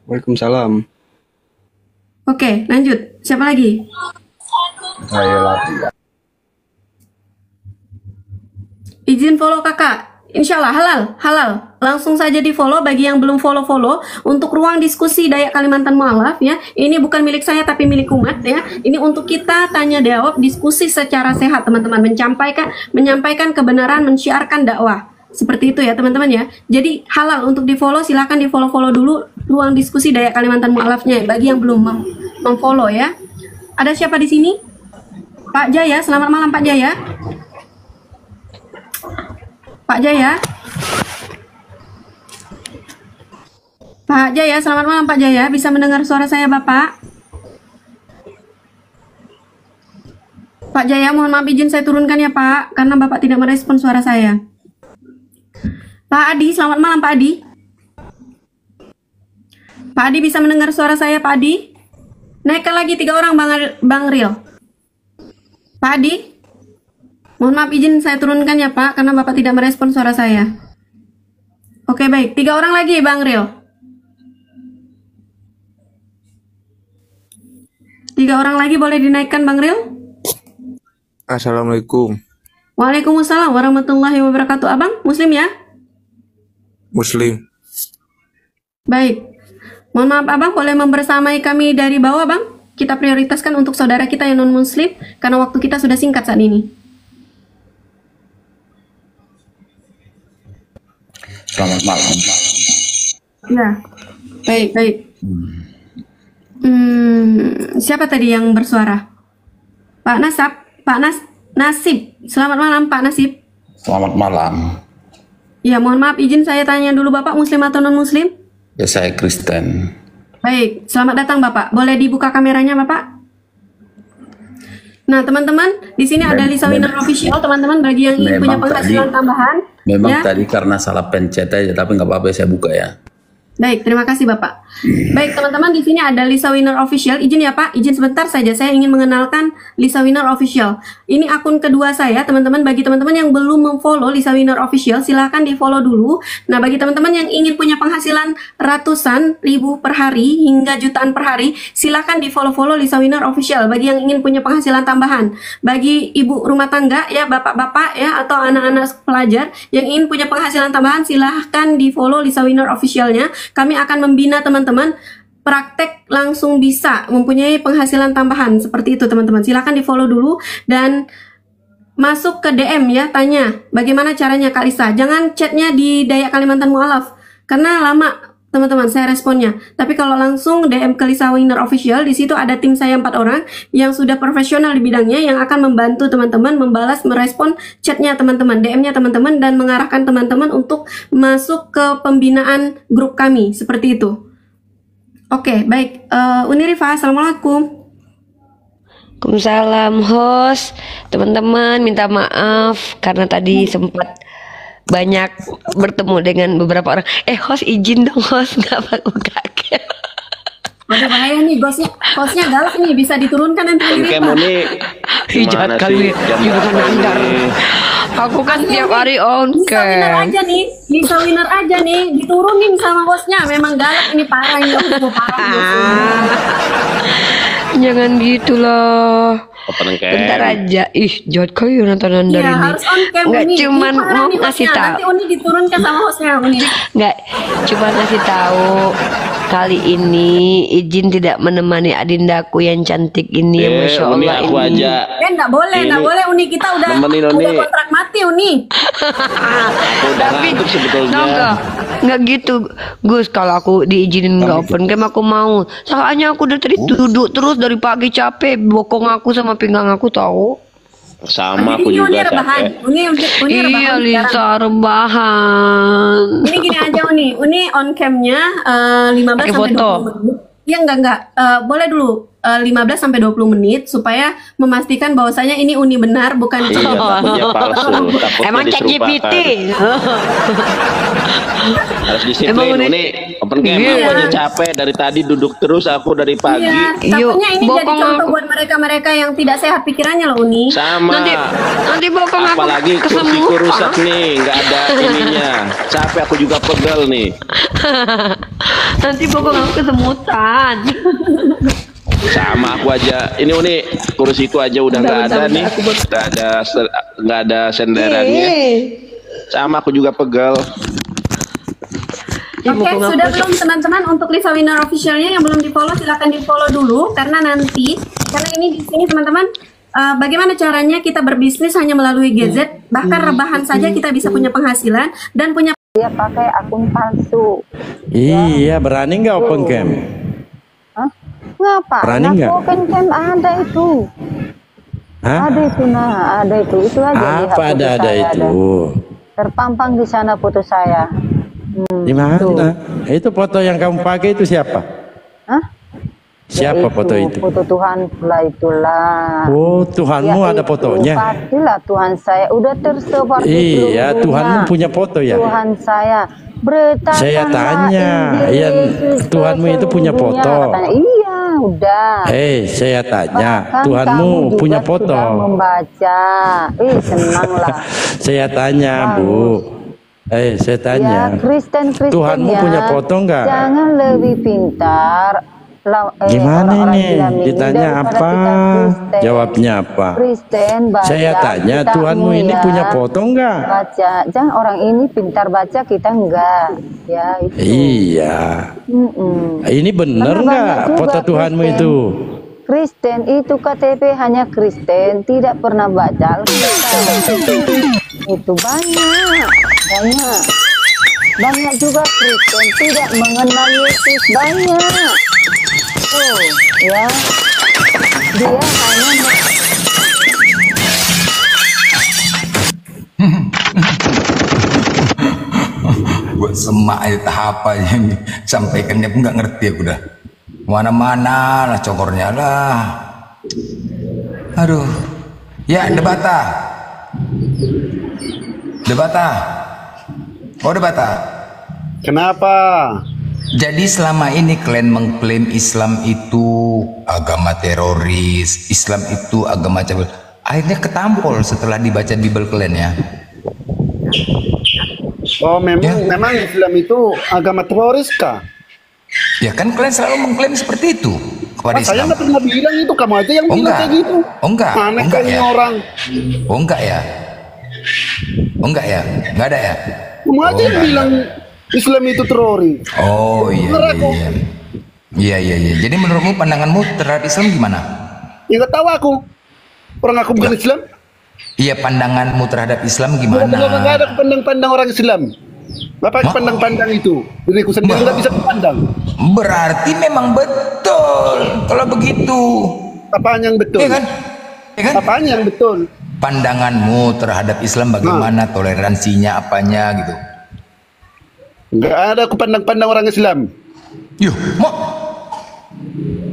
Waalaikumsalam. Oke, lanjut. Siapa lagi? Saya lagi. Izin follow kakak. Insya Allah halal. Langsung saja di follow bagi yang belum follow untuk ruang diskusi Dayak Kalimantan Mu'alaf ya. Ini bukan milik saya tapi milik umat ya. Ini untuk kita tanya jawab, diskusi secara sehat teman-teman, menyampaikan kebenaran, mensyiarkan dakwah. Seperti itu ya teman-teman ya. Jadi halal untuk di follow, silahkan di follow dulu ruang diskusi Dayak Kalimantan Mu'alafnya bagi yang belum memfollow ya. Ada siapa di sini? Pak Jaya, selamat malam Pak Jaya. Pak Jaya. Pak Jaya, selamat malam Pak Jaya. Bisa mendengar suara saya Bapak? Pak Jaya, mohon maaf izin saya turunkan ya Pak, karena Bapak tidak merespon suara saya. Pak Adi, selamat malam Pak Adi. Pak Adi bisa mendengar suara saya Pak Adi? Naikkan lagi 3 orang Bang Ril. Pak Adi? Mohon maaf izin saya turunkan ya Pak, karena Bapak tidak merespon suara saya. Oke baik, 3 orang lagi Bang Ril. 3 orang lagi boleh dinaikkan Bang Ril? Assalamualaikum. Waalaikumsalam warahmatullahi wabarakatuh. Abang, muslim ya? Muslim. Baik. Mohon maaf Abang, boleh membersamai kami dari bawah Bang? Kita prioritaskan untuk saudara kita yang non-muslim, karena waktu kita sudah singkat saat ini. Selamat malam. Ya, baik. Siapa tadi yang bersuara? Pak Nasib. Selamat malam Pak Nasib. Selamat malam. Ya, mohon maaf izin saya tanya dulu Bapak Muslim atau non Muslim? Ya, saya Kristen. Baik, selamat datang Bapak. Boleh dibuka kameranya Bapak? Nah teman-teman, di sini ada Lisa Winner Official. Teman-teman bagi yang ingin punya penghasilan tambahan. Memang ya. tadi karena salah pencet aja, tapi nggak apa-apa saya buka ya. Baik, terima kasih Bapak. Baik teman-teman, di sini ada Lisa Winner Official. Izin ya Pak, izin sebentar saja. Saya ingin mengenalkan Lisa Winner Official. Ini akun kedua saya, teman-teman. Bagi teman-teman yang belum memfollow Lisa Winner Official, silahkan di follow dulu. Nah, bagi teman-teman yang ingin punya penghasilan ratusan ribu per hari hingga jutaan per hari, silahkan di follow Lisa Winner Official. Bagi yang ingin punya penghasilan tambahan, bagi ibu rumah tangga ya, bapak-bapak ya, atau anak-anak pelajar yang ingin punya penghasilan tambahan, silahkan di follow Lisa Winner Officialnya. Kami akan membina teman-teman praktek langsung bisa mempunyai penghasilan tambahan seperti itu teman-teman. Silahkan di follow dulu dan masuk ke DM ya, tanya bagaimana caranya Kak Lisa. Jangan chatnya di Dayak Kalimantan Mu'alaf karena lama teman-teman saya responnya. Tapi kalau langsung DM ke Lisa Winner Official, di situ ada tim saya 4 orang yang sudah profesional di bidangnya yang akan membantu teman-teman membalas, merespon chatnya teman-teman, DM-nya teman-teman, dan mengarahkan teman-teman untuk masuk ke pembinaan grup kami seperti itu. Oke, baik. Uni Rifa, assalamualaikum. Waalaikumsalam host. Teman-teman minta maaf karena tadi sempat banyak bertemu dengan beberapa orang. Host izin dong host, nggak pakai kaget. Waduh bahaya nih, hostnya galak nih, bisa diturunkan nanti. Jahat kali, bukan andar. Aku kan tiap hari on cam. Lisa Winner aja nih, diturunin sama hostnya. Memang galak ini, parah ini, parah. Jangan gitu loh. Bentar aja, jahat kali nonton dari ini. Harus on cam. Nggak cuman mau ngasih tahu. Nanti Uni diturunkan sama hostnya. Nggak cuma ngasih tahu. Kali ini izin tidak menemani adindaku yang cantik ini, Masya Allah aku ini. Aja. Nggak boleh Uni, kita udah kontrak mati Uni. Tapi nggak gitu Gus, kalau aku diizinin nggak open cam aku mau. Soalnya aku udah tadi duduk terus dari pagi capek, bokong aku sama pinggang aku tahu. Sama aku juga capek. Uni iya Lisa rebahan. Ini gini aja Uni on camnya 15 sampai 20 menit. Ya enggak. Boleh dulu 15 sampai 20 menit supaya memastikan bahwasanya ini Uni benar, bukan palsu. Emang ChatGPT. Harus disiplin Uni. Open cam aku aja capek dari tadi duduk terus aku dari pagi. Takutnya ini jadi contoh buat mereka yang tidak sehat pikirannya loh Uni. Sama. Nanti bokong aku apalagi kursiku rusak nih, nggak ada ininya. Capek aku juga pegel nih. Nanti bokong aku kesemutan. Sama aku aja. Ini Uni, kursiku aja udah nggak ada nih. Nggak ada senderannya. Sama aku juga pegel. Oke, sudah belum teman-teman untuk Lisa Winner Officialnya yang belum di follow silahkan di follow dulu karena ini di sini teman-teman bagaimana caranya kita berbisnis hanya melalui gadget, bahkan rebahan saja kita bisa punya penghasilan dan punya. Dia pakai akun palsu. Iya, berani nggak open cam? Ngapa? Berani nggak? Open cam ada itu. Ada itu, ada itu. Itu aja. Apa ada itu? Terpampang di sana foto saya. Di mana? Itu foto yang kamu pakai itu siapa? Siapa foto itu? Foto Tuhan pula itulah. Oh, Tuhanmu ada fotonya? Pastilah Tuhan saya. Udah tersebar. Iya, Tuhanmu punya foto ya? Tuhan saya. Saya tanya, yang Tuhanmu itu punya foto? Iya, udah. Saya tanya, Tuhanmu punya foto? Membaca. Senanglah. Saya tanya, Bu. Saya tanya, Kristen Tuhanmu punya foto nggak? Jangan lebih pintar. Gimana ini? Ditanya apa? Jawabnya apa? Kristen baca. Saya tanya, Tuhanmu ini punya foto nggak? Baca. Jangan orang ini pintar baca, kita enggak. Ya itu. Iya. Ini bener nggak foto Tuhanmu itu? Kristen itu KTP hanya Kristen, tidak pernah baca Alkitab. Itu banyak. banyak juga Kristen tidak mengenal Yesus, banyak. Oh, ya. Dia hanya buat semak aja tahap aja yang sampaikannya pun nggak ngerti aku dah. Mana-mana lah cokornya lah. Aduh. Ya, debata. Oh, debata. Kenapa? Jadi selama ini kalian mengklaim Islam itu agama teroris, Islam itu agama cabul. Akhirnya ketampol setelah dibaca Bible kalian ya. Oh, memang Islam itu agama teroris kah? Ya kan kalian selalu mengklaim seperti itu kepada Islam. Saya nggak pernah bilang itu, kamu aja yang bilang kayak gitu. Enggak ya. Orang. Enggak ya. Enggak ada ya. Kamu aja yang bilang Islam itu teroris. Oh iya. Jadi menurutmu pandanganmu terhadap Islam gimana? Ya nggak tahu aku. Orang aku bukan Islam. Iya, pandanganmu terhadap Islam gimana? Nggak ada pandang-pandang orang Islam. Apa pandang-pandang itu? Diriku sendiri nggak bisa pandang. Berarti memang betul kalau begitu. Apaan yang betul? Iya kan? Apaan yang betul? Pandanganmu terhadap Islam bagaimana? Toleransinya apanya gitu? Nggak ada aku pandang-pandang orang Islam. Yuh,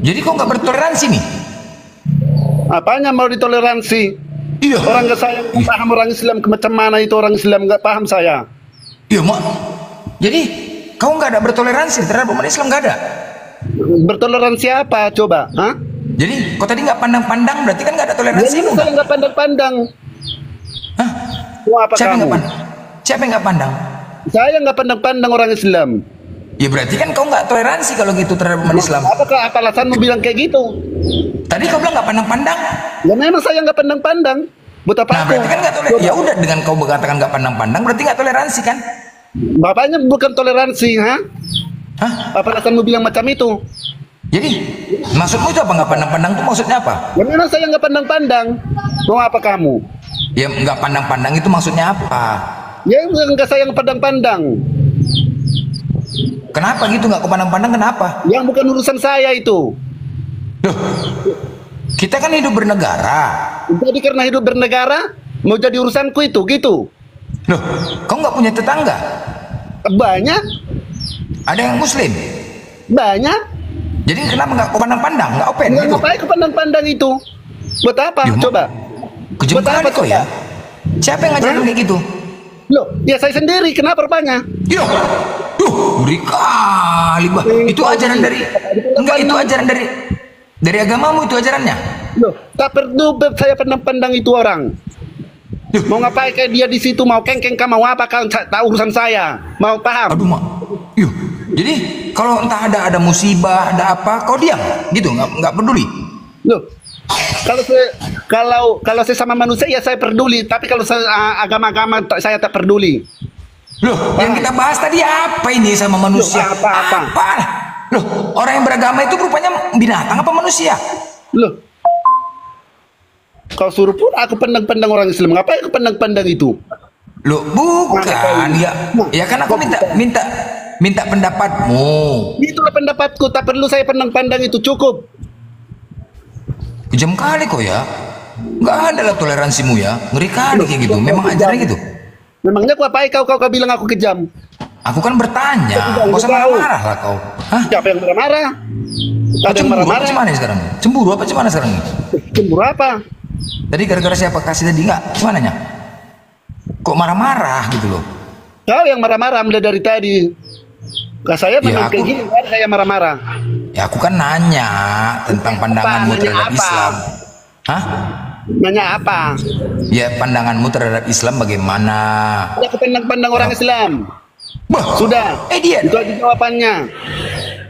jadi kok nggak bertoleransi nih? Apanya mau ditoleransi? Iya. Orang nggak saya paham orang Islam macam mana itu orang Islam, nggak paham saya. Iya, Mak. Jadi kau nggak ada bertoleransi terhadap umat Islam, nggak ada? Bertoleransi apa? Coba, hah? Jadi kau tadi nggak pandang-pandang, berarti kan nggak ada toleransi. Ya, saya nggak pandang-pandang. Hah? Apa Siapa kamu? Siapa yang nggak pandang? Saya nggak pandang-pandang orang Islam. Ya berarti kan kau nggak toleransi kalau gitu terhadap umat Islam. Apa alasanmu bilang kayak gitu? Tadi kau bilang nggak pandang-pandang. Ya memang saya nggak pandang-pandang. Buat apa? Nah, berarti kan nggak toleransi. Ya udah, dengan kau mengatakan nggak pandang-pandang, berarti nggak toleransi kan? Bapaknya bukan toleransi, ha? Hah? Apa alasanmu bilang macam itu? Jadi maksudmu itu apa, nggak pandang-pandang itu maksudnya apa? Ya memang saya nggak pandang-pandang. Mau apa kamu? Ya nggak pandang-pandang itu maksudnya apa? Ya nggak saya yang pandang-pandang. Kenapa gitu nggak kau pandang-pandang, kenapa? Yang bukan urusan saya itu. Duh, kita kan hidup bernegara. Jadi karena hidup bernegara mau jadi urusanku itu gitu. Loh, kau nggak punya tetangga? Banyak. Ada yang Muslim? Banyak. Jadi kenapa nggak kau pandang-pandang, nggak open Nggak gitu? ngapain kau pandang-pandang itu? Buat apa? Coba. Kejam kali kau ya. Siapa yang ngajarin kayak gitu? Loh, ya saya sendiri. Kenapa rupanya? Yo, ngeri kali bah. Itu ajaran dari itu ajaran dari agamamu, itu ajarannya. Loh, tak perlu saya pandang-pandang itu orang. Mau ngapain kayak dia di situ, mau kengkeng mau apa, kau tahu urusan saya. Mau paham? Aduh, Mak. Yuh. Jadi kalau entah ada musibah, ada apa, kau diam gitu, nggak peduli. Loh, kalau saya sama manusia ya saya peduli, tapi kalau saya agama-agama saya tak peduli. Loh, yang kita bahas tadi apa ini sama manusia? Loh, apa? Loh, orang yang beragama itu rupanya binatang apa manusia? Loh, kau suruh pun aku pandang-pandang orang Islam, ngapain aku pandang-pandang itu? Loh, bukan ya kan aku minta pendapatmu. Itulah pendapatku, tak perlu saya pandang-pandang itu, cukup. Kejam kali kok ya. Nggak ada lah toleransimu ya. Ngeri kali kayak gitu. Memang ajarnya gitu. Memangnya aku apa? Kau bilang aku kejam. Aku kan bertanya. Kau sama marah lah kau. Hah? Siapa yang marah-marah? Ada yang marah-marah. Apa gimana sekarang? Cemburu apa gimana sekarang? Cemburu apa? Tadi gara-gara siapa kasih tadi nggak? Gimana nya? Kok marah-marah gitu loh? Kau yang marah-marah mulai dari tadi. Kak saya memang kayak gini, saya marah-marah. Ya aku kan nanya tentang pandanganmu terhadap Islam. Hah? Nanya apa? Ya pandanganmu terhadap Islam bagaimana? Aku pandang-pandang orang Islam. Sudah. Dia. Itu aja jawabannya.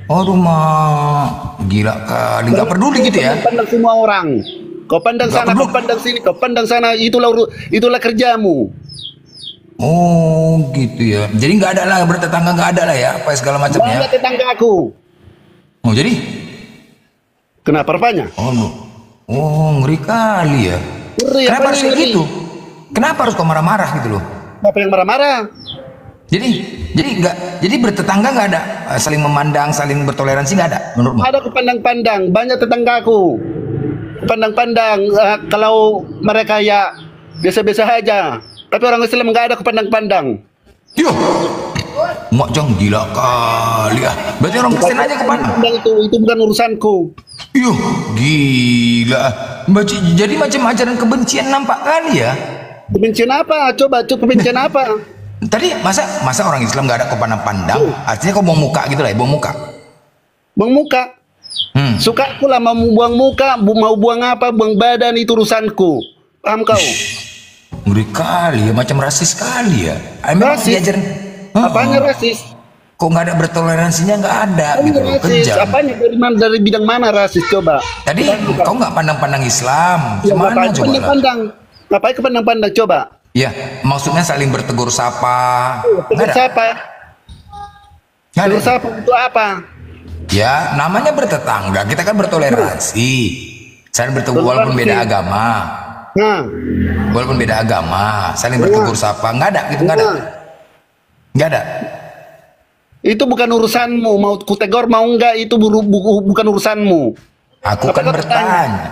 Aduh, Mak. Gila kali. Nggak peduli gitu ya? Pandang semua orang. Kau pandang sana, kau pandang sini, kau pandang sana. Itulah kerjamu. Oh gitu ya. Jadi nggak ada lah bertetangga, nggak ada lah ya apa segala macamnya. Nggak ada tetangga aku. Oh jadi? Kenapa rupanya? Oh ngeri kali ya. Ngeri, kenapa harus kayak gitu? Kenapa harus kau marah-marah gitu loh? Apa yang marah-marah? Jadi Jadi bertetangga nggak ada saling memandang, saling bertoleransi nggak ada menurutmu? Ada aku pandang-pandang, banyak tetanggaku pandang-pandang, kalau mereka ya biasa-biasa aja. Tapi orang Islam nggak ada aku pandang-pandang. Yo, mak jang gila kali ya. Berarti orang Kristen aja kepandang. Itu bukan urusanku. Yo, gila. Jadi macam ajaran kebencian nampak kali ya. Kebencian apa? Coba kebencian apa? Tadi masa orang Islam nggak ada kau pandang-pandang? Artinya kau buang muka gitu lah, buang muka. Buang muka. Suka aku lah mau buang muka, mau buang apa, buang badan itu urusanku. Paham kau? Ngeri kali ya, macam rasis kali ya. Rasis? Apanya rasis? Kok nggak ada bertoleransinya, nggak ada gitu loh, kejam. Apanya dari bidang mana rasis coba? Tadi kau nggak pandang-pandang Islam, Ya, gimana coba? pandang-pandang. Ngapain ke pandang-pandang coba? Ya, maksudnya saling bertegur sapa. Tegur sapa? Tegur sapa itu apa? Ya, namanya bertetangga. Kita kan bertoleransi. Saling bertegur walaupun beda agama. Walaupun beda agama, saling bertegur sapa. Nggak ada gitu, nggak ada. Nggak ada. Itu bukan urusanmu. Mau kutegor mau enggak itu bukan urusanmu. Aku kan bertanya.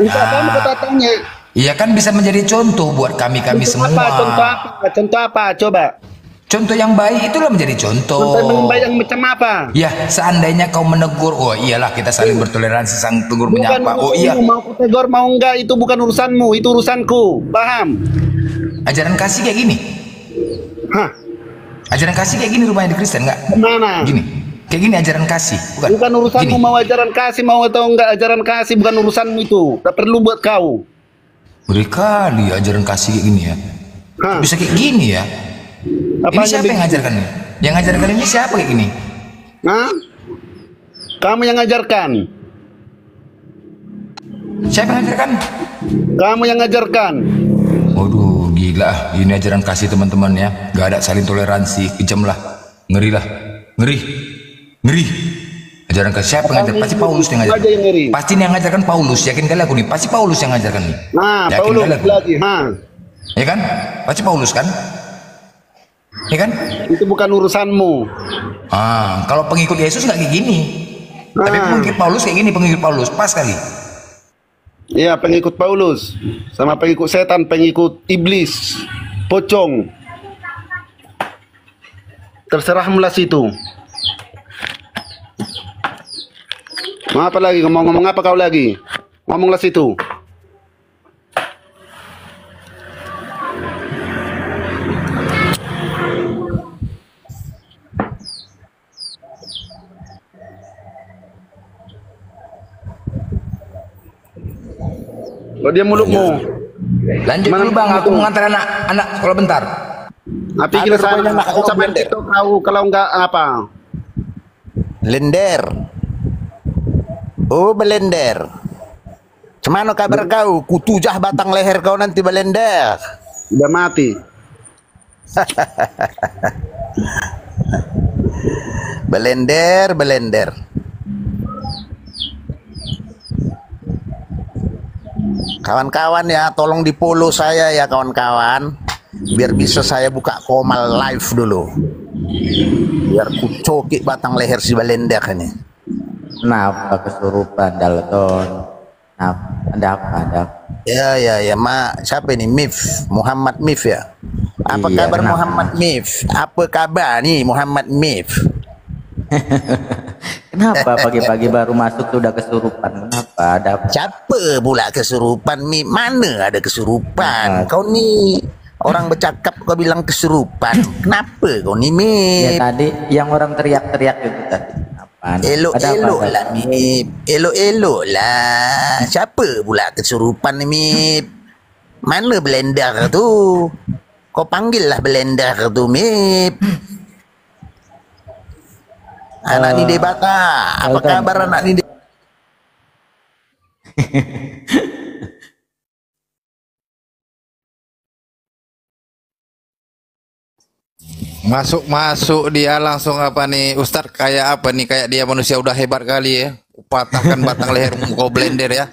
Itu apa mau kata tanya? Iya kan bisa menjadi contoh buat kami semua. Contoh apa? Coba. Contoh yang baik itulah menjadi contoh. Contoh yang baik yang macam apa? Ya, seandainya kau menegur, oh iyalah kita saling bertoleransi, saling tegur menyapa. Oh iya. Mau kutegor mau enggak itu bukan urusanmu, itu urusanku. Paham? Ajaran kasih kayak gini. Hah? Ajaran kasih kayak gini rupanya di Kristen nggak? Mana? Gini. Kayak gini ajaran kasih, bukan urusanmu mau ajaran kasih mau atau enggak ajaran kasih, bukan urusanmu itu. Tak perlu buat kau. Beri kali ajaran kasih kayak gini ya. Bisa kayak gini ya. Ini siapa yang ngajarkan ini? Yang ngajarkan ini siapa kayak gini? Hah? Kamu yang ngajarkan. Siapa yang ngajarkan? Kamu yang ngajarkan. Waduh, gila. Ini ajaran kasih teman-teman ya. Gak ada saling toleransi, kejam lah. Ngeri lah. Ngeri. Ajaran kasih siapa yang ngajarkan? Pasti Paulus yang ngajarkan. Pasti yang ngajarkan Paulus. Yakin kali aku nih. Pasti Paulus yang ngajarkan nih. Nah, yakin Paulus lagi. Ya kan? Pasti Paulus kan? Ya kan? Itu bukan urusanmu. Kalau pengikut Yesus nggak kayak gini. Tapi pengikut Paulus kayak gini, pengikut Paulus pas kali. Iya, pengikut Paulus sama pengikut setan, pengikut iblis, pocong. Terserah mulas itu. Mau apa lagi? Ngomong apa kau lagi? Ngomonglah situ. Oh, dia mulutmu. Lanjut dulu bang, aku mengantar anak sekolah bentar. Tapi kira saya sampai itu tahu kalau enggak apa? Belender. Oh, belender. Cemano kabar kau? Kutujah batang leher kau nanti belender. Udah mati. Belender. Kawan-kawan ya, tolong di follow saya ya kawan-kawan, biar bisa saya buka komal live dulu, biar ku cokik batang leher si belender ini. Kenapa kesurupan Dalton? Ada apa? Ya, Mak. Siapa ini? Mif, Muhammad Mif ya? Apa kabar kenapa? Muhammad Mif? Apa kabar nih Muhammad Mif? Kenapa pagi-pagi baru masuk sudah kesurupan? Kenapa? Ada apa? Siapa pula kesurupan, Mif? Mana ada kesurupan? Kau nih orang bercakap kau bilang kesurupan. Kenapa kau nih, Mif? Ya tadi yang orang teriak-teriak itu tadi. Elok-elok lah, Mif. Elok-elok lah. Siapa pula kesurupan nih, Mif? Mana belender tu? Kau panggil lah belender tu, Mif. Anak ni debata. Apa kabar anak ni? Masuk dia langsung apa nih Ustadz, kayak apa nih, kayak dia manusia udah hebat kali ya, patahkan batang leher kau blender ya,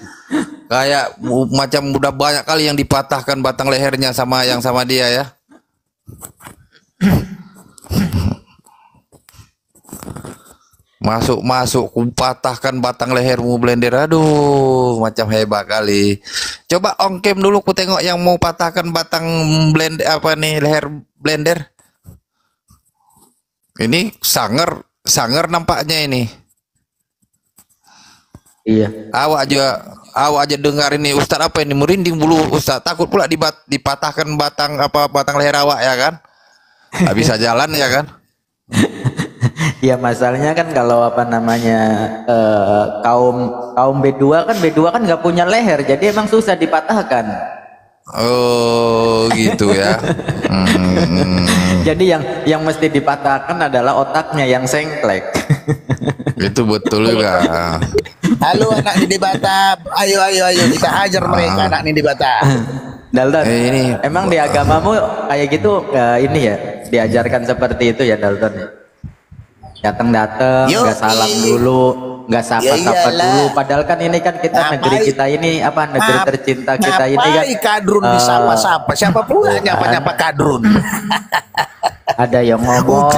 kayak macam udah banyak kali yang dipatahkan batang lehernya sama dia ya. Masuk, kupatahkan batang lehermu blender. Aduh, macam hebat kali. Coba on cam dulu, ku tengok yang mau patahkan batang blender apa nih, leher blender. Ini sangar nampaknya ini. Iya. Awak aja dengar ini, Ustaz, apa ini, merinding bulu Ustaz. Takut pula dipatahkan batang leher awak ya kan? Gak bisa jalan ya kan? Ya masalahnya kan kalau apa namanya kaum B2 kan nggak punya leher, jadi emang susah dipatahkan. Oh gitu ya. Jadi yang mesti dipatahkan adalah otaknya yang sengklek. Itu betul juga. Halo anak Nindi Batam, ayo kita hajar mereka anak Nindi Batam. Dalton, ini emang di agamamu kayak gitu ini ya, diajarkan seperti itu ya Dalton? Datang nggak salam dulu, nggak sapa-sapa dulu, padahal kan ini kan kita negeri kita ini apa, negeri tercinta kita ini kan kadrun disapa-sapa, siapa pula nyapa-nyapa kadrun. Ada yang ngomong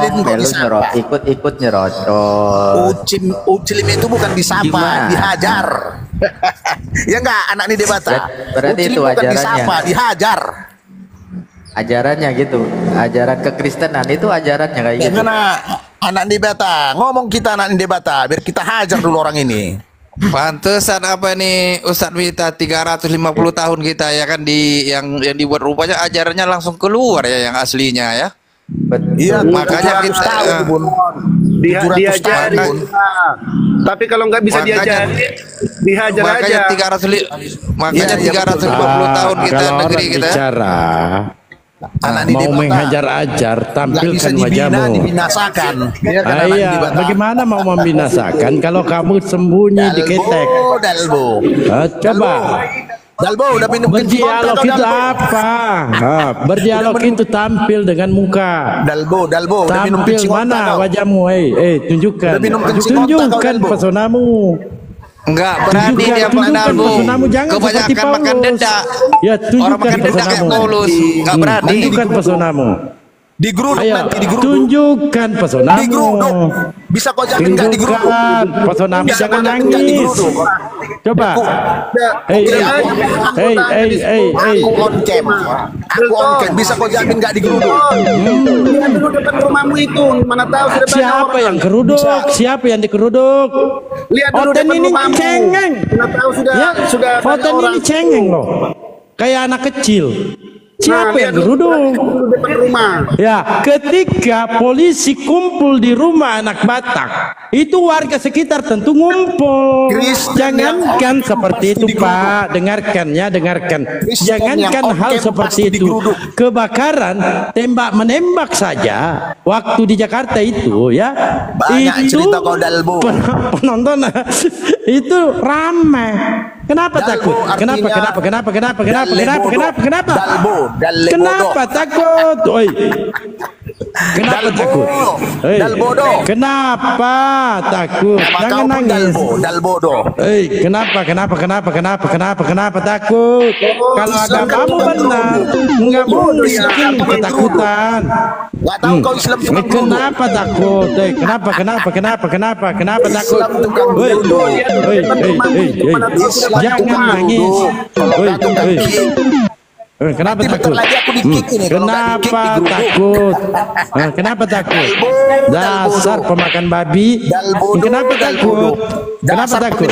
ikut nyerocos. Uclim itu bukan disapa, dihajar. Ya enggak, anak ini debata. Berarti itu bukan ajarannya. disapa, dihajar. Ajarannya gitu, ajaran kekristenan itu ajarannya kayak gitu. Gimana anak debata? Ngomong kita anak debata, biar kita hajar dulu orang ini. Pantesan apa nih Ustadz Mita 350 tahun kita ya kan yang dibuat, rupanya ajarannya langsung keluar ya yang aslinya ya. Iya, makanya kita diajarin. Tapi kalau nggak bisa diajarin, dihajar aja. Makanya 350 tahun kita negeri kita. Bicara mau menghajar-ajar, tampilkan wajahmu. Dibinasakan. Iya, bagaimana mau membinasakan kalau kamu sembunyi di ketek? Dalbo. Coba. Dalbo udah minum berdialog itu apa? Berdialog itu tampil dengan muka. Dalbo udah minum tampil mana wajahmu? Tunjukkan. Tunjukkan pesonamu. Enggak berani dia Dalbo. Kebanyakan makan denda. Ya, orang makan denda kayak Paulus. Enggak berani. Tunjukkan pesonamu. Digeruduk nanti, digeruduk. Tunjukkan pesonamu. Digeruduk. Bisa kau jamin nggak digeruduk? Pesonamu, jangan nangis. Coba. Aku on cam. Bisa kau jamin nggak digeruduk? Lihat dulu depan rumahmu itu, mana tahu sudah banyak Siapa orang. yang keruduk? Siapa yang dikeruduk? Lihat dulu Foten depan ini rumahmu. cengeng. Mana tahu sudah banyak Foten orang. ini cengeng loh. Kayak anak kecil. Siapa yang geruduk? Depan rumah. Ya, ketika polisi kumpul di rumah anak Batak, itu warga sekitar tentu ngumpul. Jangankan seperti itu, Pak. Dengarkan. Jangankan hal seperti itu. Kebakaran, tembak menembak saja. Waktu di Jakarta itu, ya. Banyak itu cerita kau Dalbo. penonton itu ramai. Kenapa takut? Kenapa? Kenapa takut? Oi. Kenapa takut? Kenapa takut? Jangan nangis. Kenapa takut? Kalau agamamu benar, enggak mungkin ketakutan. Kenapa takut? Kenapa takut? Jangan nangis. Kenapa takut? Kenapa takut? Dasar pemakan babi. Kenapa takut? Kenapa takut?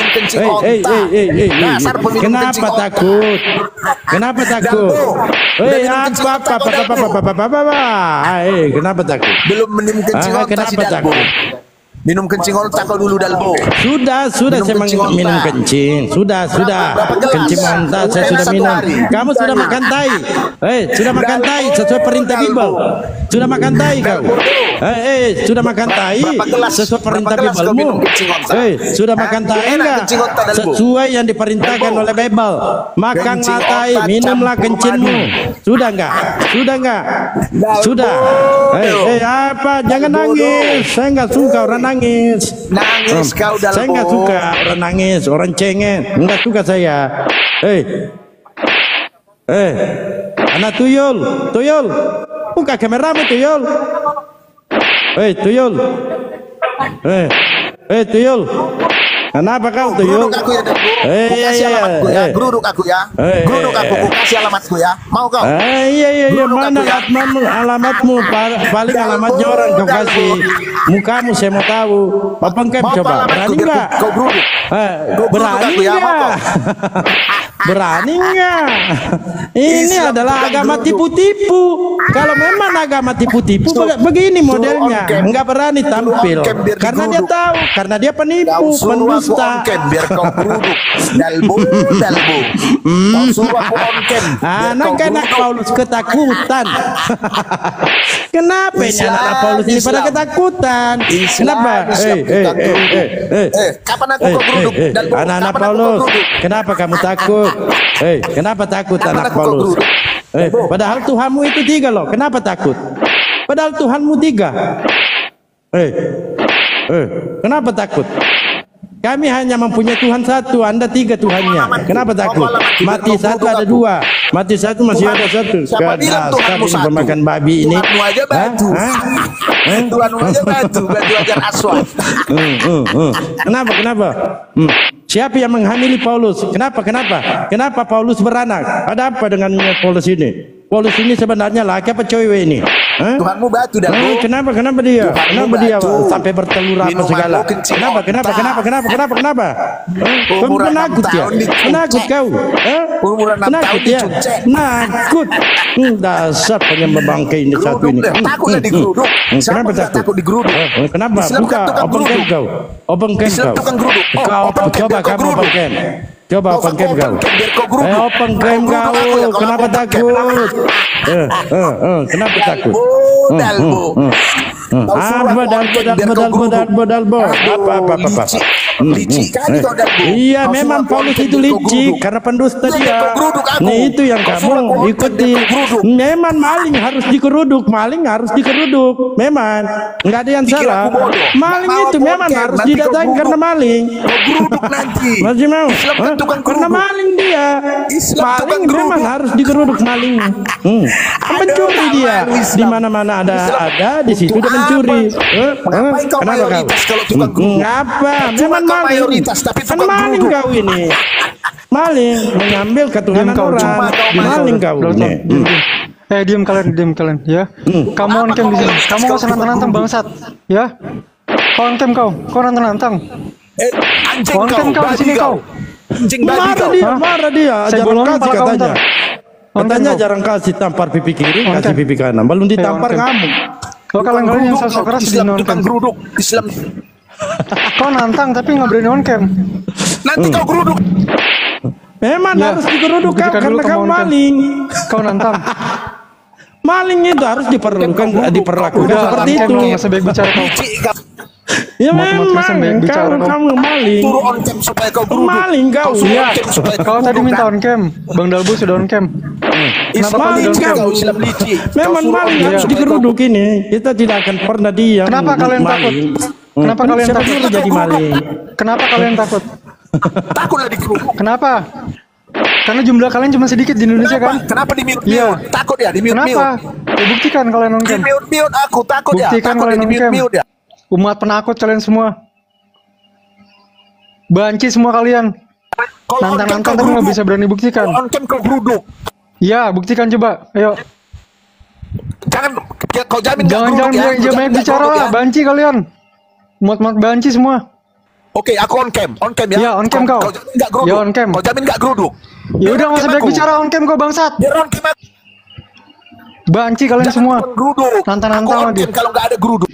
Kenapa takut? Kenapa takut? Kenapa takut? Belum minum kencing otak si Dalbo. Minum kencing otak kau dulu Dalbo. Sudah saya minum kencing. Sudah. Kencing onta saya sudah minum. Kamu sudah makan tai. Sudah makan tai sesuai perintah Bible. Sudah makan tai kau. Sudah makan tai sesuai perintah Bible-mu. Sudah makan tai enggak? Sesuai yang diperintahkan oleh Bible. Makanlah tai, minumlah kencingmu. Sudah enggak? Sudah. Apa? Jangan nangis. Saya enggak suka orang nangis. Kau Dalbo. Saya nggak suka orang nangis, orang cengeng. Nggak suka saya. Anak tuyul, buka kameramu tuyul. Tuyul. Tuyul. Kenapa kau tuyul? Geruduk aku ya, Dalbo. Kasih alamatku ya. Geruduk aku ya. Geruduk aku, kasih alamatku ya. Mau kau? Iya. Mana alamatmu? Paling alamatnya orang kau kasih. Mukamu saya mau tahu. Open cam coba. Berani nggak? Kau geruduk. Berani nggak? Berani nggak? Ini adalah agama tipu-tipu. Kalau memang agama tipu-tipu, begini modelnya. Nggak berani tampil. Karena dia tahu. Karena dia penipu, pendusta. Biar kau geruduk. Dalbo. Kau suruh aku on cam. Anak-anak Paulus ketakutan. Kenapa ini anak Paulus ini pada ketakutan? Kenapa? Kapan aku kau geruduk? Anak-anak Paulus, kenapa kamu takut? Kenapa takut anak Paulus? Padahal Tuhanmu itu 3 loh. Kenapa takut? Padahal Tuhanmu 3. Kenapa takut? Kami hanya mempunyai Tuhan 1, Anda 3 Tuhannya. Kenapa takut? Mati 1 ada 2. Mati 1 masih ada 1. Ini pemakan babi ini. Tuhanmu aja batu. Tuhanmu aja batu ajar aswad. Kenapa? Siapa yang menghamili Paulus? Kenapa Paulus beranak? Ada apa dengan Paulus ini? Paulus ini sebenarnya laki apa cewek ini? Tuhanmu batu dan kenapa dia? Kenapa dia sampai bertelur apa segala? Kenapa? Kau penakut ya? Penakut kau? Penakut ya? Penakut. Dasar penyembah bangkai ini satu ini. Takutlah digeruduk. Kenapa takut? Digeruduk. Kenapa? Buka open cam kau. Open cam kau. Coba kamu open cam. Coba open cam kau. Open cam kau. Kenapa takut? Kenapa takut? Dalbo. Apa? Iya, memang Paulus itu licik karena pendusta dia. Nih itu yang kamu ikuti. Memang maling harus dikeruduk. Memang nggak ada yang salah. Maling itu memang harus didatangi karena maling. Masih mau? Karena maling dia. Maling memang harus dikeruduk maling. Pencuri dia. Di mana-mana ada di situ dia mencuri. Kenapa kau? Ngapa? Memang maling. Kan maling kau ini. Maling mengambil ketuhanan orang. Maling kau ini. Diam kalian ya. Kamu on cam di sini. Kamu nggak usah nantang bangsat, ya. Kau on cam kau nantang. On cam kau di sini kau. Marah dia. Jarang kasih katanya. Katanya jarang kasih tampar pipi kiri, kasih pipi kanan. Belum ditampar ngamuk. Kau kalian yang sosok keras di on cam. Islam. Kau nantang tapi nggak berani on cam. Nanti kau geruduk. Memang harus digeruduk karena kau maling. Kau nantang. Maling itu harus diperlakukan seperti itu. Sebaik bicara kau. Ya memang kalau kamu maling. Maling kau. Ya. Kau tadi minta on cam. Bang Dalbo sudah on cam. Kenapa maling kau? Memang maling harus digeruduk ini. Kita tidak akan pernah diam. Kenapa kalian takut? Kenapa kalian takut jadi maling? Kenapa kalian takut? Takutlah digeruduk. Kenapa? Karena jumlah kalian cuma sedikit di Indonesia kan? Kenapa di mute? Takut ya di mute. Kenapa? Buktikan kalian on cam. Di mute aku takut ya. Buktikan kalian on cam. Umat penakut kalian semua. Banci semua kalian. Nantang-nantang tapi nggak bisa berani buktikan. On cam kau geruduk. Ya, buktikan coba. Ayo. Kau jamin jangan banyak bicara lah. Banci kalian. Umat banci semua. Oke, aku on cam ya. Ya, on cam kau. Ya, on cam. Kau jamin nggak geruduk? Ya udah nggak usah banyak bicara, on cam kau bangsat. Ya on cam. Banci kalian semua. Nantang-nantang lagi. Kalau nggak ada geruduk.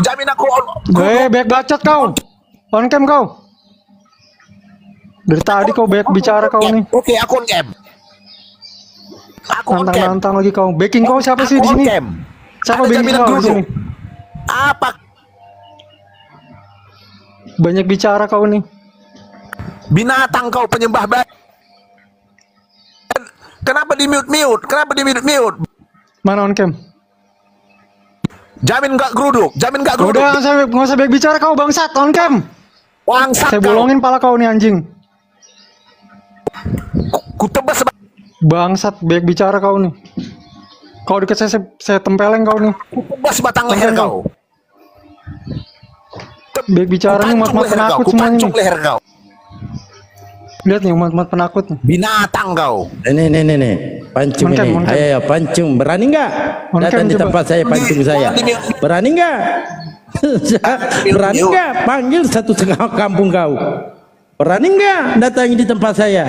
Jamin aku on. Banyak bacot kau. On cam kau. Dari tadi kau banyak bicara kau nih. Oke, aku on cam. Nantang-nantang lagi kau. Backing kau siapa sih di sini? Siapa backing kau di sini? Apa? Banyak bicara kau nih. Binatang kau penyembah bayi. Kenapa di mute? Mana on cam? Jamin nggak geruduk. Udah nggak usah banyak bicara kau bangsat, on cam. Bangsat. Saya bolongin pala kau nih anjing. Ku tebas. Bangsat banyak bicara kau nih. Kau dekat saya tempeleng kau nih. Bas batang leher kau. Baik bicara nih umat-umat penakut semuanya nih. Leher kau. Lihat nih umat-umat penakut nih. Binatang kau. Nih. Pancung ini. Ayo pancung. Berani nggak? Datang di tempat saya pancung saya. Berani nggak? Berani nggak? Panggil satu setengah kampung kau. Berani nggak datangi di tempat saya?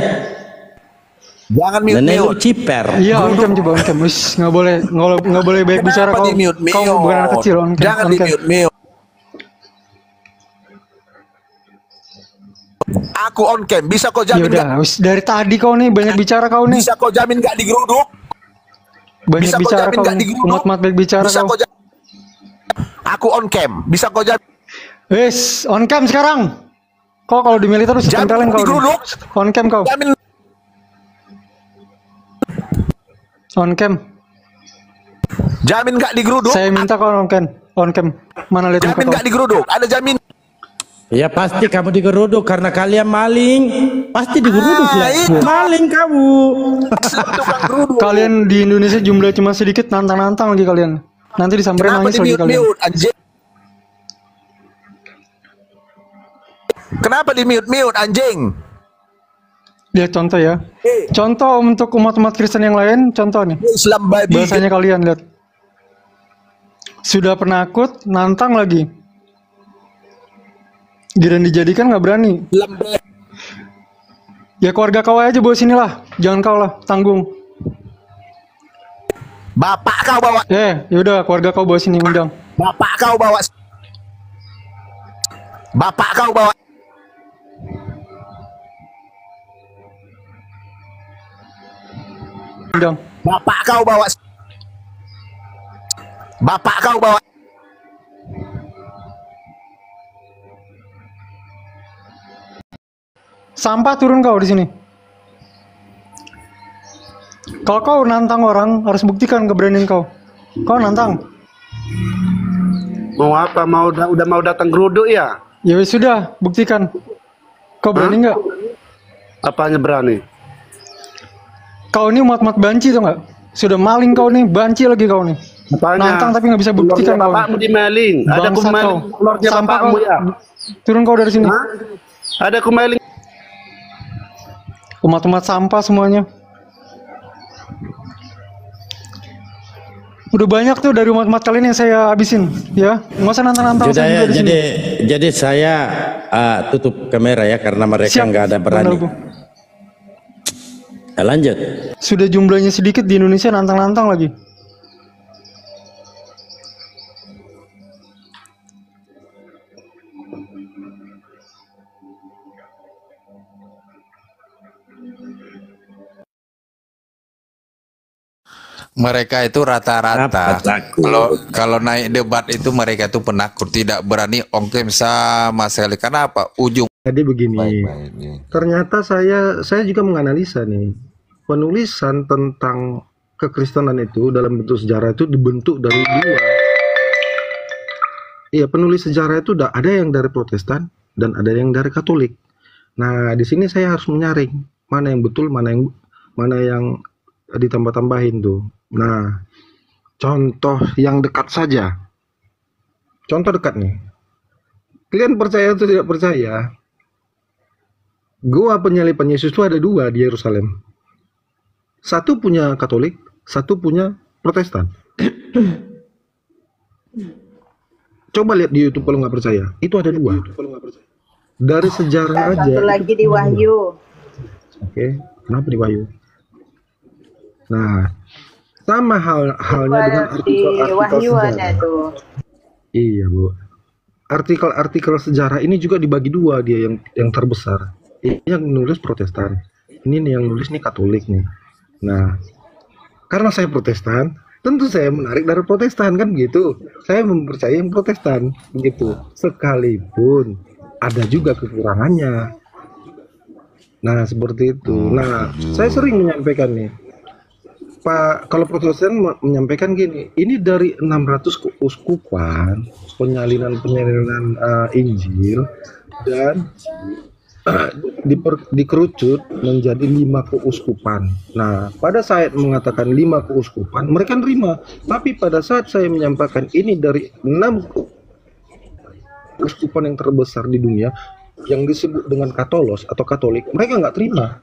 Jangan mute. Ciper. Iya, on-cam coba on-cam. Nggak boleh baik bicara kau. Kau bukan anak kecil on-cam. Jangan di mute. Aku on cam, bisa kau jamin? Yaudah, dari tadi kau nih banyak bicara kau nih. Bisa kau jamin gak digeruduk? Banyak bisa bicara kau nih. Umat-umat baik bicara bisa kau. Aku on cam, bisa kau jamin? Wes, on cam sekarang. Kau kalau di militer harus tempelin kau. On cam kau. Jamin. On cam. Jamin gak digeruduk? Saya minta kau on cam. On cam. Mana lihat jamin gak digeruduk? Ada jamin? Ya pasti kamu digeruduk karena kalian maling. Pasti digeruduk lah. Maling kamu. Kalian di Indonesia jumlah cuma sedikit, nantang-nantang lagi kalian. Nanti disamperin nangis lagi kalian. Kenapa di mute anjing? Lihat contoh ya. Contoh untuk umat-umat Kristen yang lain, contoh nih. Islam babi. Bahasanya kalian lihat. Sudah penakut, nantang lagi. Giran dijadikan nggak berani. Ya keluarga kau aja bawa sini lah, jangan kau lah tanggung. Bapak kau bawa. Yaudah keluarga kau bawa sini undang. Bapak kau bawa. Bapak kau bawa. Undang. Bapak kau bawa. Bapak kau bawa. Sampah turun kau di sini. Kalau kau nantang orang, harus buktikan keberanian kau. Kau nantang. Mau apa? Udah mau datang geruduk ya? Ya sudah, buktikan. Kau berani nggak? Apanya berani? Kau ini umat-umat banci tuh nggak? Sudah maling kau nih, banci lagi kau nih. Apanya? Nantang tapi nggak bisa buktikan kau. Bapakmu dimaling. Ada kumaling. Lordnya bapakmu ya. Turun kau dari sini. Ada kumaling. Umat-umat sampah semuanya. Udah banyak tuh dari umat-umat kalian yang saya habisin, ya. Nggak usah nantang-nantang. Jadi saya tutup kamera ya karena mereka nggak ada berani. Lanjut. Sudah jumlahnya sedikit di Indonesia, nantang-nantang lagi. Mereka itu rata-rata kalau naik debat itu mereka itu penakut, tidak berani ongkem sama sekali. Kenapa? Ujung. Jadi begini, ternyata saya juga menganalisa nih, penulisan tentang kekristenan itu dalam bentuk sejarah itu dibentuk dari dua. Iya, penulis sejarah itu ada yang dari Protestan dan ada yang dari Katolik. Nah, di sini saya harus menyaring mana yang betul, mana yang ditambah-tambahin tuh. Nah, contoh yang dekat saja. Contoh dekat nih. Kalian percaya atau tidak percaya? Gua penyalipan Yesus itu ada dua di Yerusalem. Satu punya Katolik, satu punya Protestan. Coba lihat di YouTube kalau nggak percaya. Itu ada dua. Dari sejarah aja. Satu lagi di Wahyu. Oke, kenapa di Wahyu? Nah, sama halnya dengan artikel-artikel sejarah. Iya, Bu. Artikel-artikel sejarah ini juga dibagi dua dia yang terbesar. Ini yang nulis Protestan. Ini nih yang nulis nih Katolik nih. Nah, karena saya Protestan, tentu saya menarik dari Protestan kan begitu. Saya mempercayai yang Protestan begitu. Sekalipun ada juga kekurangannya. Nah, seperti itu. Nah, saya sering menyampaikan nih. Pak, kalau Protestan menyampaikan gini, ini dari 600 keuskupan penyalinan Injil dan dikerucut menjadi 5 keuskupan. Nah, pada saat mengatakan 5 keuskupan, mereka nerima. Tapi pada saat saya menyampaikan ini dari 6 keuskupan yang terbesar di dunia, yang disebut dengan Katolos atau Katolik, mereka nggak terima.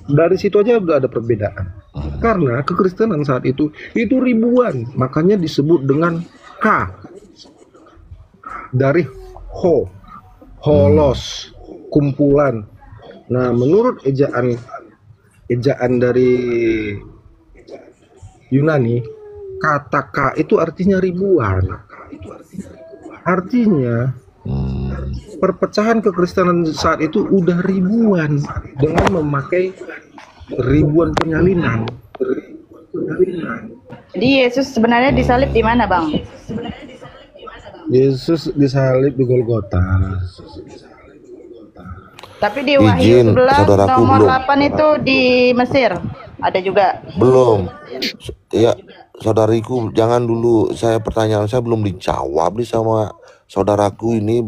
Dari situ aja udah ada perbedaan. Karena kekristenan saat itu ribuan, makanya disebut dengan K dari holos, kumpulan. Nah, menurut ejaan dari Yunani, kata K itu artinya ribuan. Artinya perpecahan kekristenan saat itu udah ribuan dengan memakai ribuan penyalinan. Jadi Yesus sebenarnya disalib di mana, Bang? Yesus disalib di Golgota. Tapi di Wahyu 11 saudaraku, nomor belum. 8 itu di Mesir. Ada juga. Belum. Ya, saudariku, jangan dulu. Pertanyaan saya belum dijawab nih sama saudaraku ini.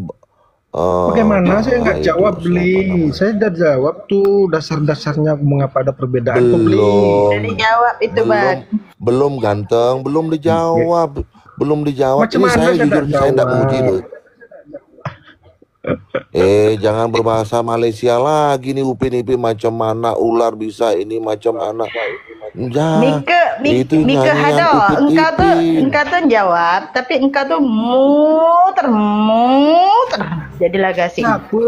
Bagaimana saya nggak jawab, Bli? Saya udah jawab tuh dasar-dasarnya mengapa ada perbedaan kok, Bli. Jadi jawab itu, Bang. Belum ganteng, belum dijawab. Belum dijawab. Macam Ini mana saya saya jujur, nggak saya nggak jawab? muji loh. Jangan berbahasa Malaysia lagi nih, Upin Ipin, macam mana ular bisa ini, macam mana. Mika Hado, engkau tuh jawab, tapi engkau tuh muter. Jadilah gasing. Siapa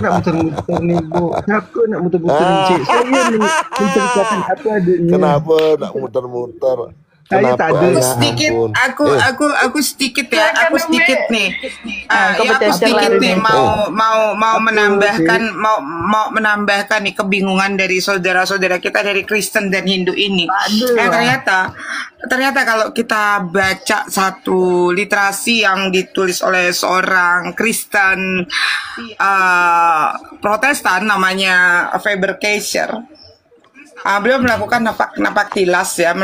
nak muter-muter nih, Bu? Siapa nak muter-muter nih? Saya menceritakan apa adanya. Kenapa nak muter-muter? Saya tak ada. Aku sedikit ya, aku sedikit nih. Aku sedikit nih mau menambahkan nih kebingungan dari saudara-saudara kita dari Kristen dan Hindu ini. Ternyata kalau kita baca satu literasi yang ditulis oleh seorang Kristen Protestan namanya Faber-Kaiser. Beliau melakukan napak tilas ya,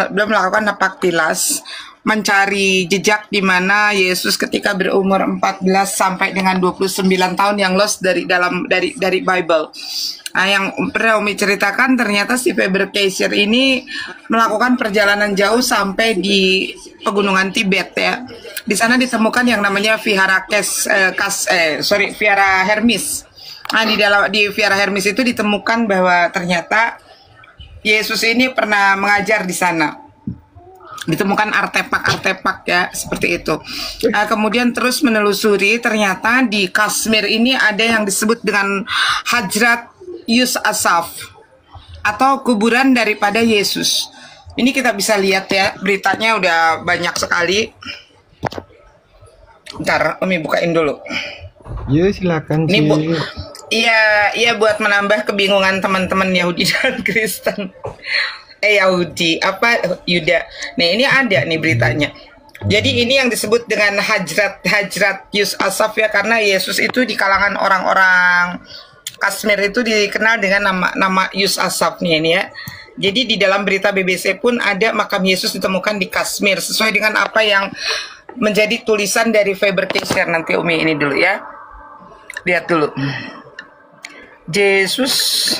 mencari jejak di mana Yesus ketika berumur 14 sampai dengan 29 tahun yang lost dari Bible. Yang pernah Umi ceritakan, ternyata si Faber-Kaiser ini melakukan perjalanan jauh sampai di pegunungan Tibet ya. Di sana ditemukan yang namanya Vihara Hermes. Di Vihara Hermes itu ditemukan bahwa ternyata Yesus ini pernah mengajar di sana. Ditemukan artefak-artefak ya, seperti itu. Kemudian terus menelusuri, ternyata di Kashmir ini ada yang disebut dengan Hajrat Yusuf atau kuburan daripada Yesus. Ini kita bisa lihat ya, beritanya udah banyak sekali. Ntar Umi bukain dulu. Ya silakan. Ini Iya buat menambah kebingungan teman-teman Yahudi dan Kristen. Yuda. Nih ini ada nih beritanya. Jadi ini yang disebut dengan Hajrat Yusuf ya, karena Yesus itu di kalangan orang-orang Kashmir itu dikenal dengan nama Yusuf nih ini ya. Jadi di dalam berita BBC pun ada makam Yesus ditemukan di Kashmir sesuai dengan apa yang menjadi tulisan dari Faber-Kaiser. Nanti Umi ini dulu ya. Lihat dulu. Jesus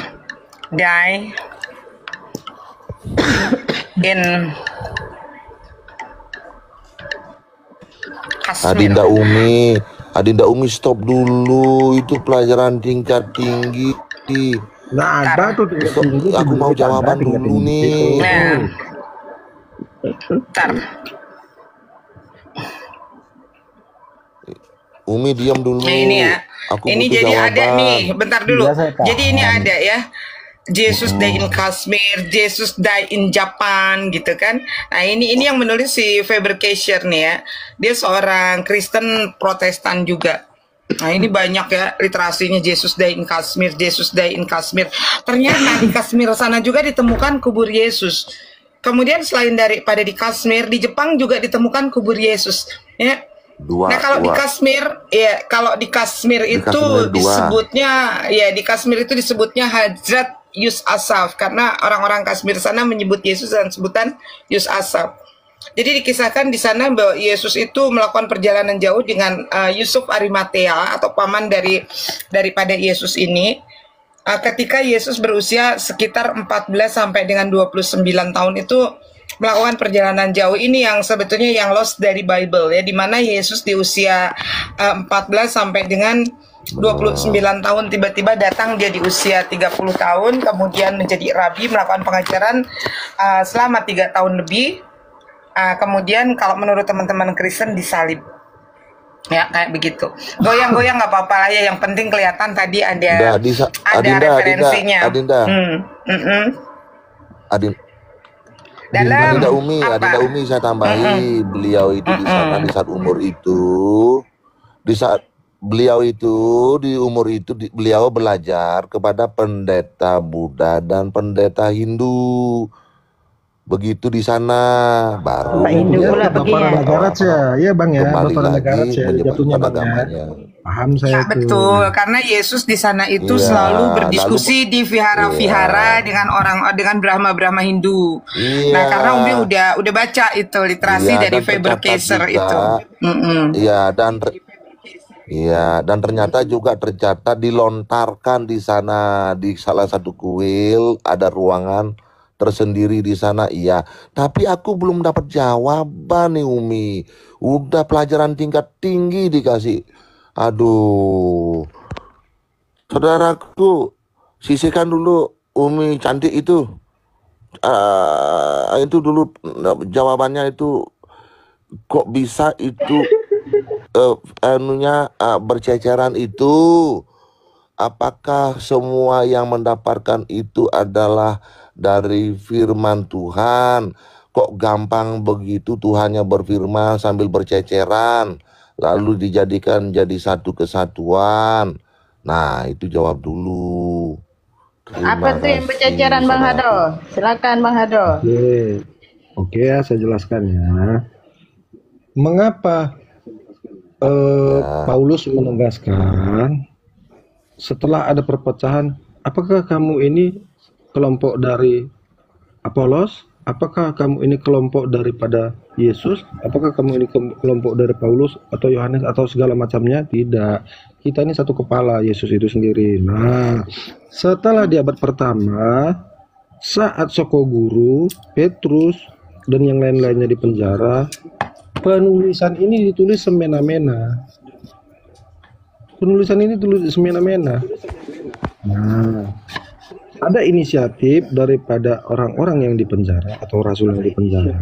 died in Kashmir. Adinda Umi stop dulu, itu pelajaran tingkat tinggi. Nah, ada tuh aku mau jawaban dulu nih. Ntar. Umi diam dulu. Nah, ini ya. Ini jadi jawaban. Ada nih, bentar dulu. Jadi ini ada ya. Jesus died in Kashmir, Jesus died in Japan gitu kan. Nah, ini yang menulis si Faber-Kaiser nih ya. Dia seorang Kristen Protestan juga. Nah, ini banyak ya literasinya, Jesus died in Kashmir, Jesus died in Kashmir. Ternyata di Kashmir sana juga ditemukan kubur Yesus. Kemudian selain daripada di Kashmir, di Jepang juga ditemukan kubur Yesus ya. Kalau di Kashmir itu disebutnya Hajrat Yusuf karena orang-orang Kashmir sana menyebut Yesus dengan sebutan Yusuf. Jadi dikisahkan di sana bahwa Yesus itu melakukan perjalanan jauh dengan Yusuf Arimatea atau paman daripada Yesus ini. Ketika Yesus berusia sekitar 14 sampai dengan 29 tahun itu melakukan perjalanan jauh. Ini yang sebetulnya yang lost dari Bible ya, di mana Yesus di usia 14 sampai dengan 29 tahun tiba-tiba datang dia di usia 30 tahun kemudian menjadi rabi, melakukan pengajaran selama 3 tahun lebih. Kemudian kalau menurut teman-teman Kristen disalib. Ya kayak begitu. Goyang-goyang nggak apa-apa lah ya, yang penting kelihatan tadi ada referensinya. Adinda Umi saya tambahi, beliau itu di sana di saat umur itu, beliau belajar kepada pendeta Buddha dan pendeta Hindu. Begitu di sana baru Bapak Negara ya bang ya, Bapak Negara jatuhnya bang ya. Paham saya betul, karena Yesus di sana itu selalu berdiskusi di vihara-vihara dengan Brahma Hindu. Nah, karena Umi udah baca itu literasi dari Faber-Kaiser itu. Dan ternyata juga tercatat dilontarkan di sana di salah satu kuil ada ruangan tersendiri di sana. Iya, tapi aku belum dapat jawaban nih Umi. Udah pelajaran tingkat tinggi dikasih. Aduh, saudaraku, sisihkan dulu Umi cantik itu. Itu dulu jawabannya itu kok bisa itu berceceran itu. Apakah semua yang mendapatkan itu adalah dari firman Tuhan? Kok gampang begitu Tuhannya berfirman sambil berceceran lalu dijadikan jadi satu kesatuan? Nah, itu jawab dulu. Apa tuh yang berceceran Bang Hado? Silakan Bang Hado. Oke ya, saya jelaskan ya. Mengapa Paulus menegaskan setelah ada perpecahan, apakah kamu ini kelompok dari Apolos? Apakah kamu ini kelompok daripada Yesus? Apakah kamu ini kelompok dari Paulus atau Yohanes atau segala macamnya? Tidak. Kita ini satu kepala, Yesus itu sendiri. Nah, setelah di abad pertama, saat Soko Guru, Petrus, dan yang lain-lainnya di penjara, penulisan ini ditulis semena-mena. Penulisan ini tulis semena-mena. Nah, ada inisiatif daripada orang-orang yang dipenjara atau rasul yang dipenjara,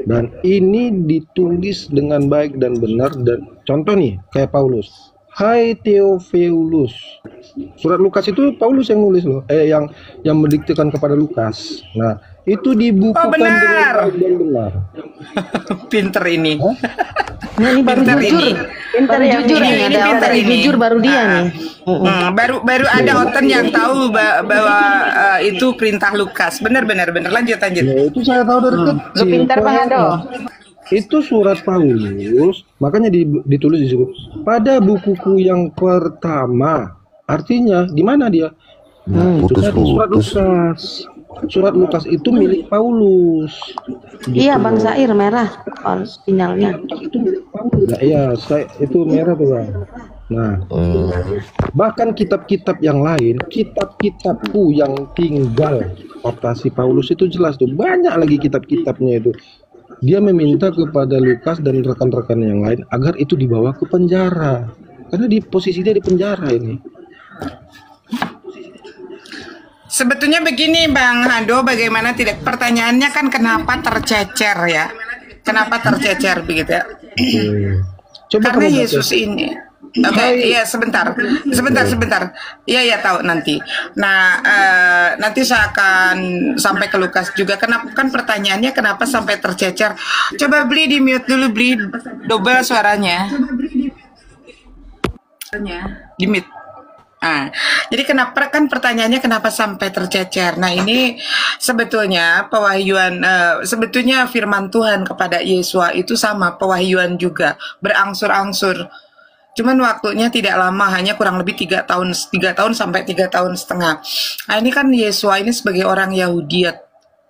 dan ini ditulis dengan baik dan benar. Dan contoh nih kayak Paulus, Hai Theophilus. Surat Lukas itu Paulus yang nulis loh, yang mendiktekan kepada Lukas. Nah, itu dibukukan dengan baik dan benar. Pinter ini. Ini baru jujur. Pinter yang ini pinter ini. Jujur baru dia nih. Baru ada Oten yang tahu bahwa itu perintah Lukas. Benar. Lanjut. Ya, itu saya tahu dari kecil. Pinter Bang Hado. Itu surat Paulus, makanya ditulis di situ. Pada bukuku yang pertama, artinya gimana dia? Surat Lukas. Surat Lukas itu milik Paulus. Iya, Bang Zair merah sinyalnya. Nah, iya, itu merah tuh Bang. Nah, bahkan kitab-kitab yang lain, kitab-kitabku yang tinggal optasi Paulus itu jelas tuh, banyak lagi kitab-kitabnya itu. Dia meminta kepada Lukas dan rekan-rekan yang lain agar itu dibawa ke penjara, karena di posisi dia di penjara ini. Sebetulnya begini Bang Hado, bagaimana tidak, pertanyaannya kan kenapa tercecer ya? Kenapa tercecer begitu ya? Coba karena Yesus ini. Oke, iya sebentar. Iya tahu nanti. Nah, nanti saya akan sampai ke Lukas juga. Kenapa, kan pertanyaannya kenapa sampai tercecer? Coba beli di mute dulu, beli double suaranya. Di mute. Jadi kenapa, kan pertanyaannya kenapa sampai tercecer? Nah, ini sebetulnya pewahyuan, sebetulnya firman Tuhan kepada Yesua itu sama, pewahyuan juga, berangsur-angsur. Cuman waktunya tidak lama, hanya kurang lebih 3 tahun sampai 3 tahun setengah. Nah, ini kan Yesua ini sebagai orang Yahudi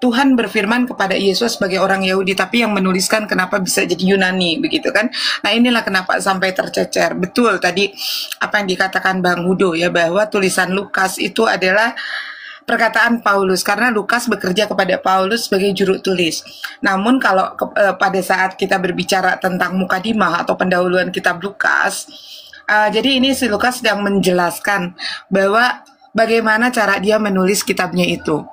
Tuhan berfirman kepada Yesus sebagai orang Yahudi, tapi yang menuliskan kenapa bisa jadi Yunani, begitu kan? Nah, inilah kenapa sampai tercecer. Betul tadi apa yang dikatakan Bang Hudo ya, bahwa tulisan Lukas itu adalah perkataan Paulus, karena Lukas bekerja kepada Paulus sebagai juru tulis. Namun kalau pada saat kita berbicara tentang mukadimah atau pendahuluan kitab Lukas, jadi ini si Lukas sedang menjelaskan bahwa bagaimana cara dia menulis kitabnya itu.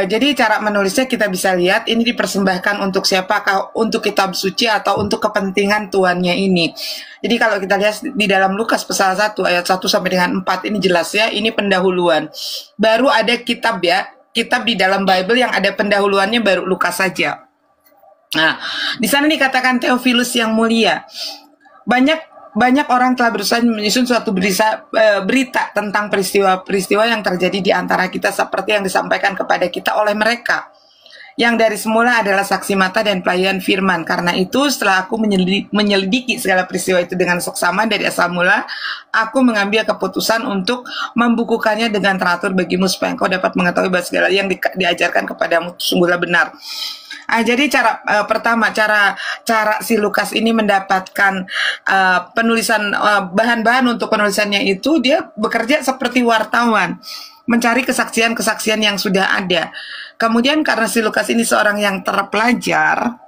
Jadi cara menulisnya kita bisa lihat ini dipersembahkan untuk siapakah, untuk kitab suci atau untuk kepentingan tuannya ini. Jadi kalau kita lihat di dalam Lukas pasal 1 ayat 1 sampai dengan 4 ini jelas ya, ini pendahuluan. Baru ada kitab ya, kitab di dalam Bible yang ada pendahuluannya baru Lukas saja. Nah, di sana dikatakan Theophilus yang mulia. Banyak orang telah berusaha menyusun suatu berita tentang peristiwa-peristiwa yang terjadi di antara kita seperti yang disampaikan kepada kita oleh mereka yang dari semula adalah saksi mata dan pelayan firman. Karena itu setelah aku menyelidiki segala peristiwa itu dengan seksama dari asal mula, aku mengambil keputusan untuk membukukannya dengan teratur bagimu supaya engkau dapat mengetahui bahwa segala yang diajarkan kepadamu sungguhlah benar. Jadi pertama cara si Lukas ini mendapatkan penulisan bahan-bahan untuk penulisannya itu, dia bekerja seperti wartawan, mencari kesaksian-kesaksian yang sudah ada. Kemudian karena si Lukas ini seorang yang terpelajar,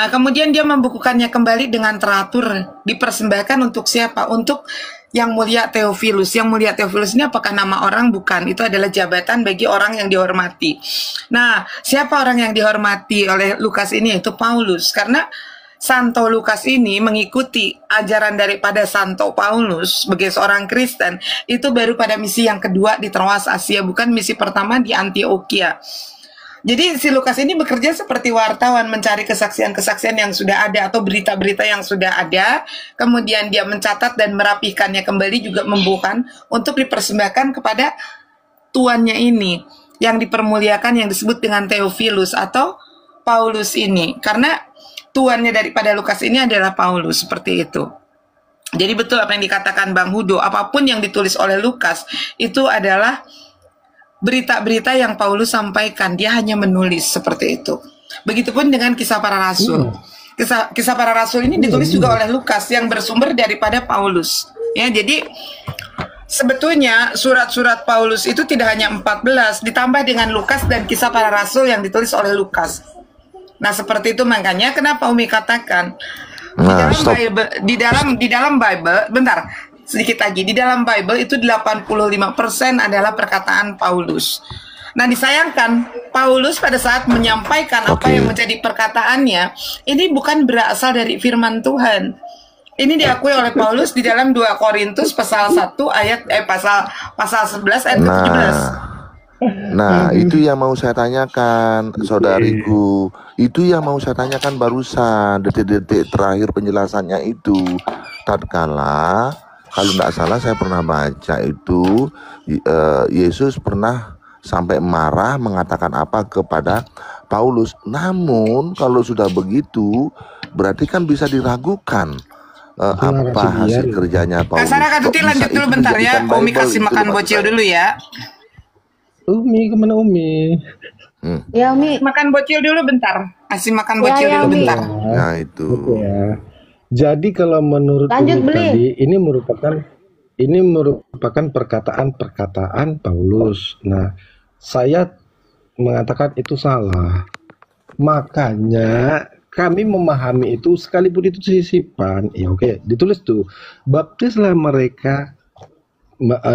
kemudian dia membukukannya kembali dengan teratur, dipersembahkan untuk siapa? Untuk yang mulia Theophilus. Yang mulia Theophilus ini apakah nama orang? Bukan, itu adalah jabatan bagi orang yang dihormati. Nah, siapa orang yang dihormati oleh Lukas ini? Yaitu Paulus. Karena Santo Lukas ini mengikuti ajaran daripada Santo Paulus sebagai seorang Kristen, itu baru pada misi yang kedua di Troas Asia, bukan misi pertama di Antioquia. Jadi si Lukas ini bekerja seperti wartawan, mencari kesaksian-kesaksian yang sudah ada atau berita-berita yang sudah ada, kemudian dia mencatat dan merapikannya kembali, juga membukukan untuk dipersembahkan kepada tuannya ini yang dipermuliakan, yang disebut dengan Theophilus atau Paulus ini, karena tuannya daripada Lukas ini adalah Paulus, seperti itu. Jadi betul apa yang dikatakan Bang Hudo, apapun yang ditulis oleh Lukas itu adalah berita-berita yang Paulus sampaikan, dia hanya menulis seperti itu. Begitupun dengan kisah para rasul. Kisah para rasul ini ditulis juga oleh Lukas yang bersumber daripada Paulus. Ya, jadi sebetulnya surat-surat Paulus itu tidak hanya 14, ditambah dengan Lukas dan kisah para rasul yang ditulis oleh Lukas. Nah, seperti itu makanya kenapa Umi katakan di dalam Bible, bentar. Sedikit lagi, di dalam Bible itu 85% adalah perkataan Paulus. Nah, disayangkan Paulus pada saat menyampaikan apa yang menjadi perkataannya, ini bukan berasal dari firman Tuhan. Ini diakui oleh Paulus di dalam 2 Korintus pasal 1 ayat pasal 11 ayat ke-17. Nah, itu yang mau saya tanyakan, saudariku. Itu yang mau saya tanyakan barusan, detik-detik terakhir penjelasannya itu. Tatkala, kalau tidak salah saya pernah baca itu, Yesus pernah sampai marah mengatakan apa kepada Paulus. Namun kalau sudah begitu, berarti kan bisa diragukan apa hasil kerjanya Paulus. Sarah Katuti lanjut dulu bentar ya, Umi kasih makan bocil dulu ya. Umi, kemana Umi? Ya Umi. Makan bocil dulu bentar. Kasih makan bocil dulu bentar. Nah itu. Ya. Jadi kalau menurut Umi tadi, ini merupakan perkataan Paulus. Nah, saya mengatakan itu salah. Makanya kami memahami itu, sekalipun itu sisipan, ya oke, ditulis tuh, baptislah mereka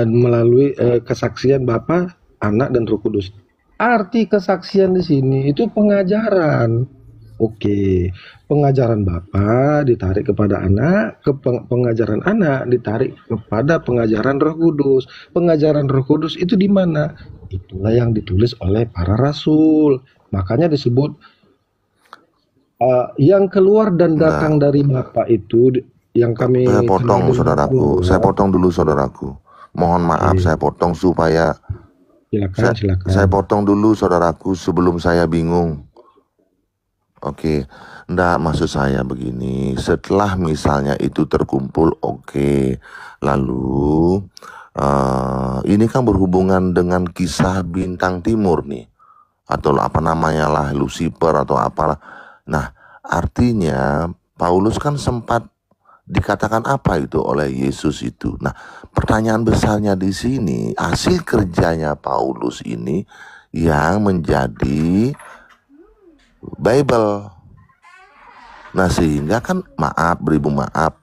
melalui kesaksian Bapa, Anak dan Roh Kudus. Arti kesaksian di sini itu pengajaran. Oke, pengajaran Bapa ditarik kepada anak, pengajaran anak ditarik kepada pengajaran Roh Kudus. Pengajaran Roh Kudus itu di mana? Itulah yang ditulis oleh para rasul. Makanya disebut yang keluar dan datang dari Bapa itu yang kami. Saya potong saudaraku, saya potong dulu saudaraku. Mohon maaf, saya potong supaya. Silakan. Saya potong dulu saudaraku sebelum saya bingung. Oke, enggak, maksud saya begini, setelah misalnya itu terkumpul, oke, lalu Ini kan berhubungan dengan kisah bintang timur nih, atau apa namanya lah, Lucifer atau apalah. Nah, artinya Paulus kan sempat dikatakan apa itu oleh Yesus itu. Nah, pertanyaan besarnya di sini, hasil kerjanya Paulus ini yang menjadi Bible. Nah, sehingga kan beribu maaf,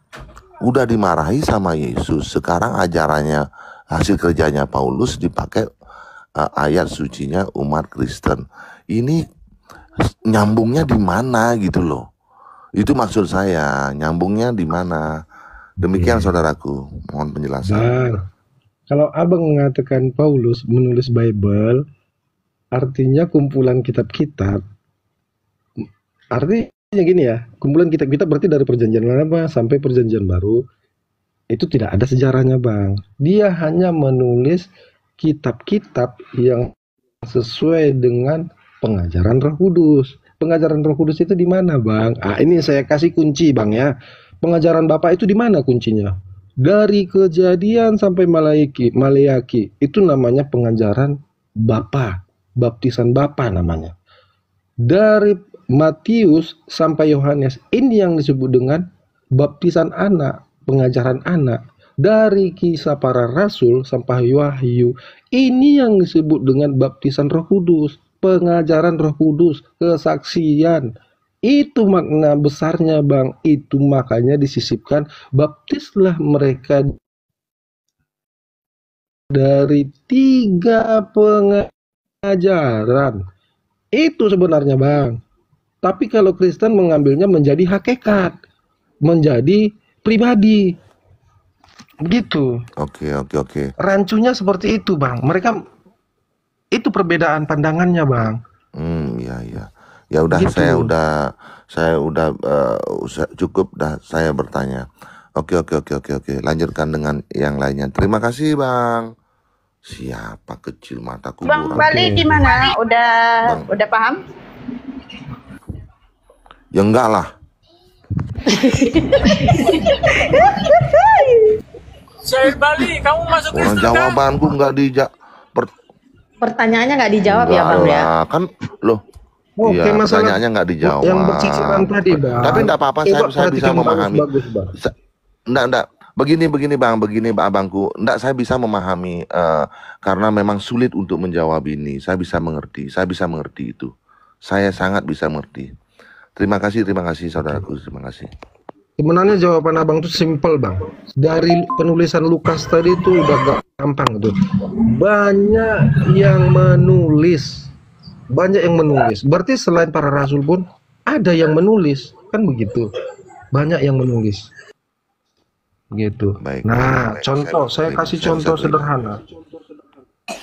udah dimarahi sama Yesus. Sekarang ajarannya, hasil kerjanya Paulus dipakai ayat sucinya umat Kristen. Ini nyambungnya di mana gitu loh. Itu maksud saya, nyambungnya di mana. Demikian saudaraku, mohon penjelasan. Nah, kalau abang mengatakan Paulus menulis Bible, artinya kumpulan kitab-kitab. Artinya gini ya, kumpulan kitab-kitab berarti dari perjanjian lama sampai perjanjian baru. Itu tidak ada sejarahnya bang. Dia hanya menulis kitab-kitab yang sesuai dengan pengajaran Roh Kudus. Pengajaran Roh Kudus itu di mana bang? Ini saya kasih kunci bang ya. Pengajaran Bapak itu di mana kuncinya? Dari Kejadian sampai Maleaki, itu namanya pengajaran Bapa, baptisan Bapa namanya. Dari Matius sampai Yohanes, ini yang disebut dengan baptisan anak, pengajaran anak. Dari Kisah Para Rasul sampai Wahyu, ini yang disebut dengan baptisan Roh Kudus, pengajaran Roh Kudus, kesaksian. Itu makna besarnya bang. Itu makanya disisipkan, baptislah mereka dari 3 pengajaran. Itu sebenarnya bang. Tapi kalau Kristen mengambilnya menjadi hakikat, menjadi pribadi, begitu. Oke. Rancunya seperti itu bang. Mereka itu perbedaan pandangannya bang. Iya. Ya udah, Gitu. saya udah cukup dah saya bertanya. Oke. Lanjutkan dengan yang lainnya. Terima kasih bang. Siapa kecil mataku Bang buram. Bali gimana? Udah paham? Ya enggak lah. Syair Bali, kamu masuk Orang Kristen jawabanku enggak Pertanyaannya nggak dijawab ya bang ya? kan loh. Oke, Iya, masalah pertanyaannya nggak dijawab. yang berciciran tadi bang. Tapi enggak apa-apa, saya bisa perhatikan memahami. bagus, bang. Enggak. Begini abangku. Enggak, saya bisa memahami karena memang sulit untuk menjawab ini. Saya bisa mengerti itu. Saya sangat bisa mengerti. Terima kasih saudaraku, terima kasih. Sebenarnya jawaban abang itu simple bang. Dari penulisan Lukas tadi itu udah gampang tuh. Banyak yang menulis. Berarti selain para rasul pun ada yang menulis, kan begitu. Banyak yang menulis. Begitu. Nah, contoh saya kasih contoh sederhana.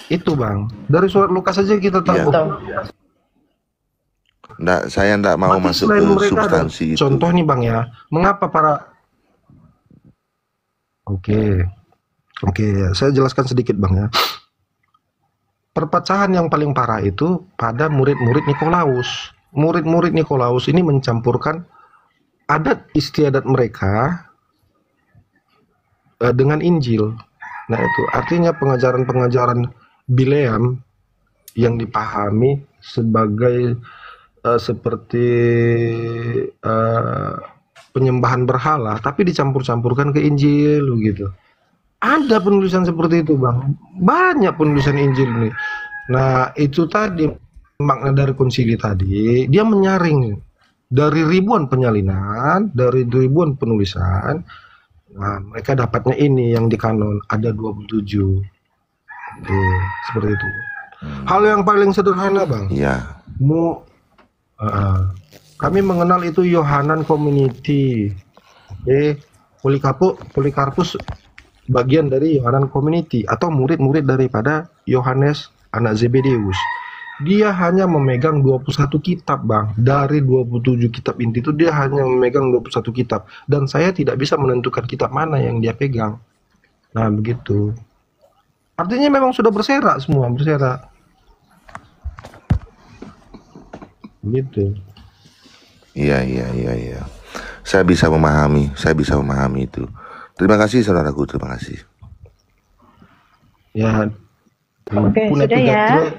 Itu bang. Dari surat Lukas saja kita tahu. Saya enggak mau masuk ke substansi itu. Contoh nih bang ya, mengapa para Oke, saya jelaskan sedikit bang ya. Perpecahan yang paling parah itu pada murid-murid Nikolaus. Murid-murid Nikolaus ini mencampurkan adat istiadat mereka dengan Injil. Nah itu artinya pengajaran-pengajaran Bileam yang dipahami sebagai seperti penyembahan berhala, tapi dicampur-campurkan ke Injil gitu. Ada penulisan seperti itu bang, banyak penulisan Injil ini. Nah itu tadi makna dari konsili tadi, dia menyaring dari ribuan penyalinan, dari ribuan penulisan. Nah mereka dapatnya ini yang di kanon ada 27. Seperti itu. Hal yang paling sederhana bang. Iya. Kami mengenal itu Yohanan Community. Polikarpus bagian dari Yohanan Community atau murid-murid daripada Yohanes anak Zebedeus. Dia hanya memegang 21 kitab bang. Dari 27 kitab inti itu dia hanya memegang 21 kitab. Dan saya tidak bisa menentukan kitab mana yang dia pegang. Nah begitu. Artinya memang sudah berserak semua, gitu. Iya. Saya bisa memahami itu. Terima kasih saudaraku, terima kasih. Ya. Oke, Puna sudah tiga ya. truk.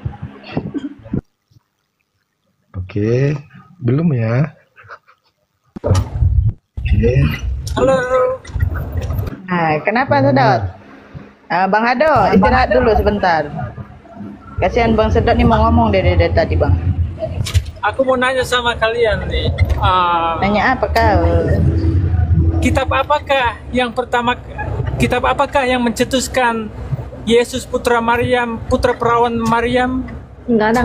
Oke, belum ya? Oke. Halo. Nah, kenapa Sedot? Bang Hado, istirahat dulu sebentar. Kasihan Bang Sedot nih mau ngomong dari tadi Bang. Aku mau nanya sama kalian nih. Nanya apa kau? Kitab apakah yang mencetuskan Yesus putra Maryam, putra perawan Maryam? Nggak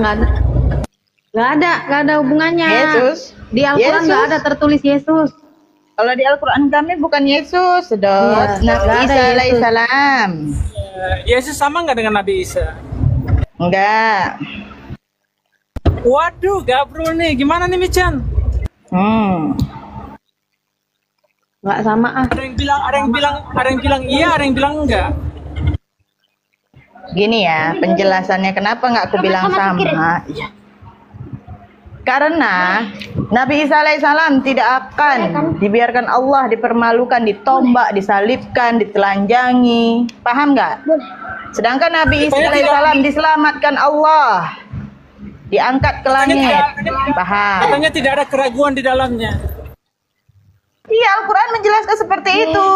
ada hubungannya. Yesus? Di Al-Quran Yesus? nggak ada tertulis Yesus. Kalau di Al-Quran kami bukan Yesus, Sedot. Iya, Nabi nggak ada Isa Yesus. alaihissalam. Yesus sama nggak dengan Nabi Isa? Enggak. Waduh, gabrol nih. Gimana nih, Michan? Nggak sama ah. Ada yang bilang iya, ada yang bilang enggak. Gini ya, penjelasannya kenapa nggak aku bilang sama. Iya. Karena Nabi Isa alaihissalam tidak akan dibiarkan Allah dipermalukan, ditombak, disalibkan, ditelanjangi. Paham nggak? Sedangkan Nabi Isa alaihissalam diselamatkan Allah, diangkat ke langit. Paham? Katanya tidak ada keraguan di dalamnya. Iya, Al-Quran menjelaskan seperti itu.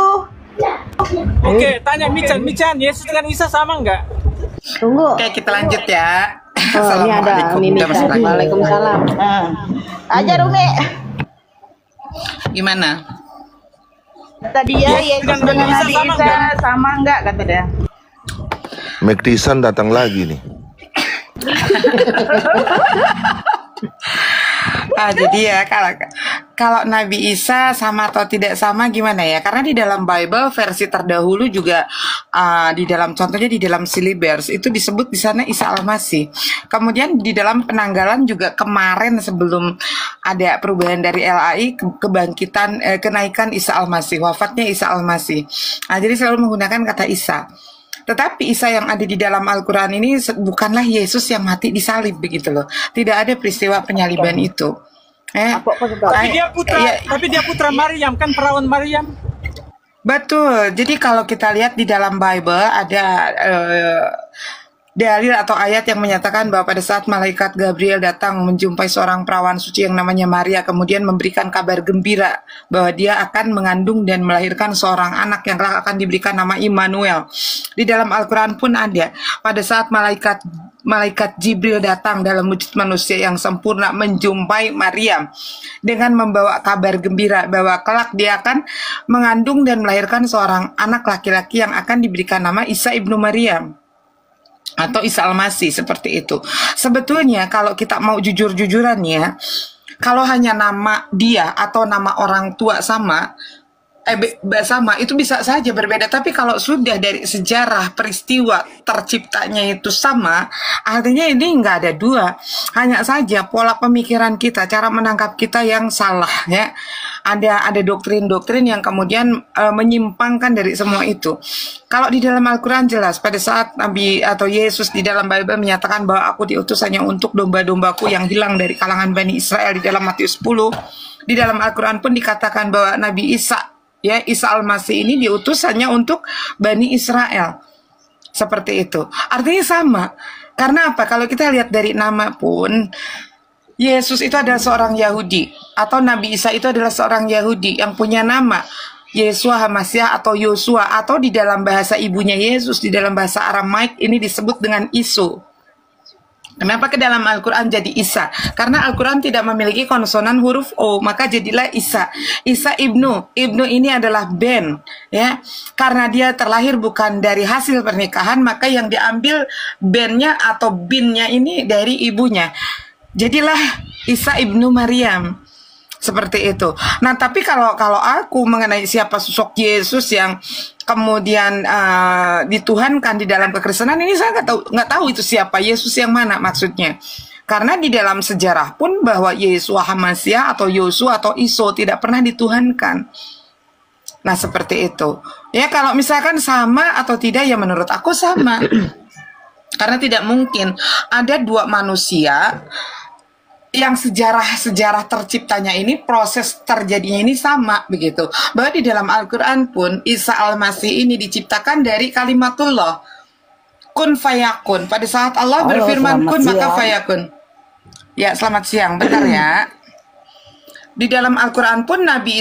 Oke, tanya Michan, Yesus dengan Isa sama nggak? Tunggu. Oke, kita lanjut ya. Oh, ini ada Mimi. Waalaikumsalam. Ajar Umi. Gimana? Tadi ya, Yesus dengan Nabi Isa sama enggak kata dia. McTison datang lagi nih. Jadi ya kalau Nabi Isa sama atau tidak sama gimana ya? Karena di dalam Bible versi terdahulu juga di dalam contohnya di dalam Silibers itu disebut di sana Isa Al-Masih. Kemudian di dalam penanggalan juga kemarin sebelum ada perubahan dari LAI kebangkitan kenaikan Isa Al-Masih, wafatnya Isa Al-Masih. Jadi selalu menggunakan kata Isa. Tetapi Isa yang ada di dalam Al-Quran ini bukanlah Yesus yang mati disalib begitu loh. Tidak ada peristiwa penyaliban itu. Tapi dia putra Maryam kan, perawan Maryam. Betul. Jadi kalau kita lihat di dalam Bible ada dalil atau ayat yang menyatakan bahwa pada saat malaikat Gabriel datang menjumpai seorang perawan suci yang namanya Maria, kemudian memberikan kabar gembira bahwa dia akan mengandung dan melahirkan seorang anak yang akan diberikan nama Immanuel. Di dalam Al-Quran pun ada pada saat malaikat Jibril datang dalam wujud manusia yang sempurna menjumpai Maryam dengan membawa kabar gembira bahwa kelak dia akan mengandung dan melahirkan seorang anak laki-laki yang akan diberikan nama Isa ibnu Maryam atau Isa Al-Masih, seperti itu. Sebetulnya kalau kita mau jujur-jujuran ya, kalau hanya nama dia atau nama orang tua sama itu bisa saja berbeda. Tapi kalau sudah dari sejarah peristiwa terciptanya itu sama, artinya ini nggak ada dua. Hanya saja pola pemikiran kita, cara menangkap kita yang salah ya. Ada doktrin-doktrin yang kemudian menyimpangkan dari semua itu. Kalau di dalam Al-Quran jelas pada saat Nabi atau Yesus di dalam Bible menyatakan bahwa aku diutus hanya untuk domba-dombaku yang hilang dari kalangan Bani Israel di dalam Matius 10. Di dalam Al-Quran pun dikatakan bahwa Nabi Isa Al-Masih ini diutus hanya untuk Bani Israel. Seperti itu. Artinya sama. Karena apa? Kalau kita lihat dari nama pun, Yesus itu adalah seorang Yahudi, atau Nabi Isa itu adalah seorang Yahudi yang punya nama Yesua Hamasiah atau Yosua, atau di dalam bahasa ibunya Yesus, di dalam bahasa Aramaik ini disebut dengan Isu. Kenapa ke dalam Al-Quran jadi Isa? Karena Al-Quran tidak memiliki konsonan huruf O, maka jadilah Isa. Isa ibnu. Ibnu ini adalah ben, ya. Karena dia terlahir bukan dari hasil pernikahan, maka yang diambil bennya atau binnya ini dari ibunya. Jadilah Isa ibnu Maryam. Seperti itu. Nah, tapi kalau aku mengenai siapa sosok Yesus yang kemudian dituhankan di dalam kekristenan ini, saya nggak tahu itu siapa Yesus yang mana maksudnya. Karena di dalam sejarah pun bahwa Yesua Hamasiah atau Yosua atau Iso tidak pernah dituhankan. Nah, seperti itu. Ya, kalau misalkan sama atau tidak, ya menurut aku sama. Karena tidak mungkin ada dua manusia yang sejarah terciptanya ini, proses terjadinya ini sama begitu. Bahwa di dalam Al-Quran pun Isa Al-Masih ini diciptakan dari kalimatullah. kun fayakun. Pada saat Allah Halo, berfirman selamat kun maka siang. fayakun. Ya, selamat siang. Bentar ya. Di dalam Al-Quran pun Nabi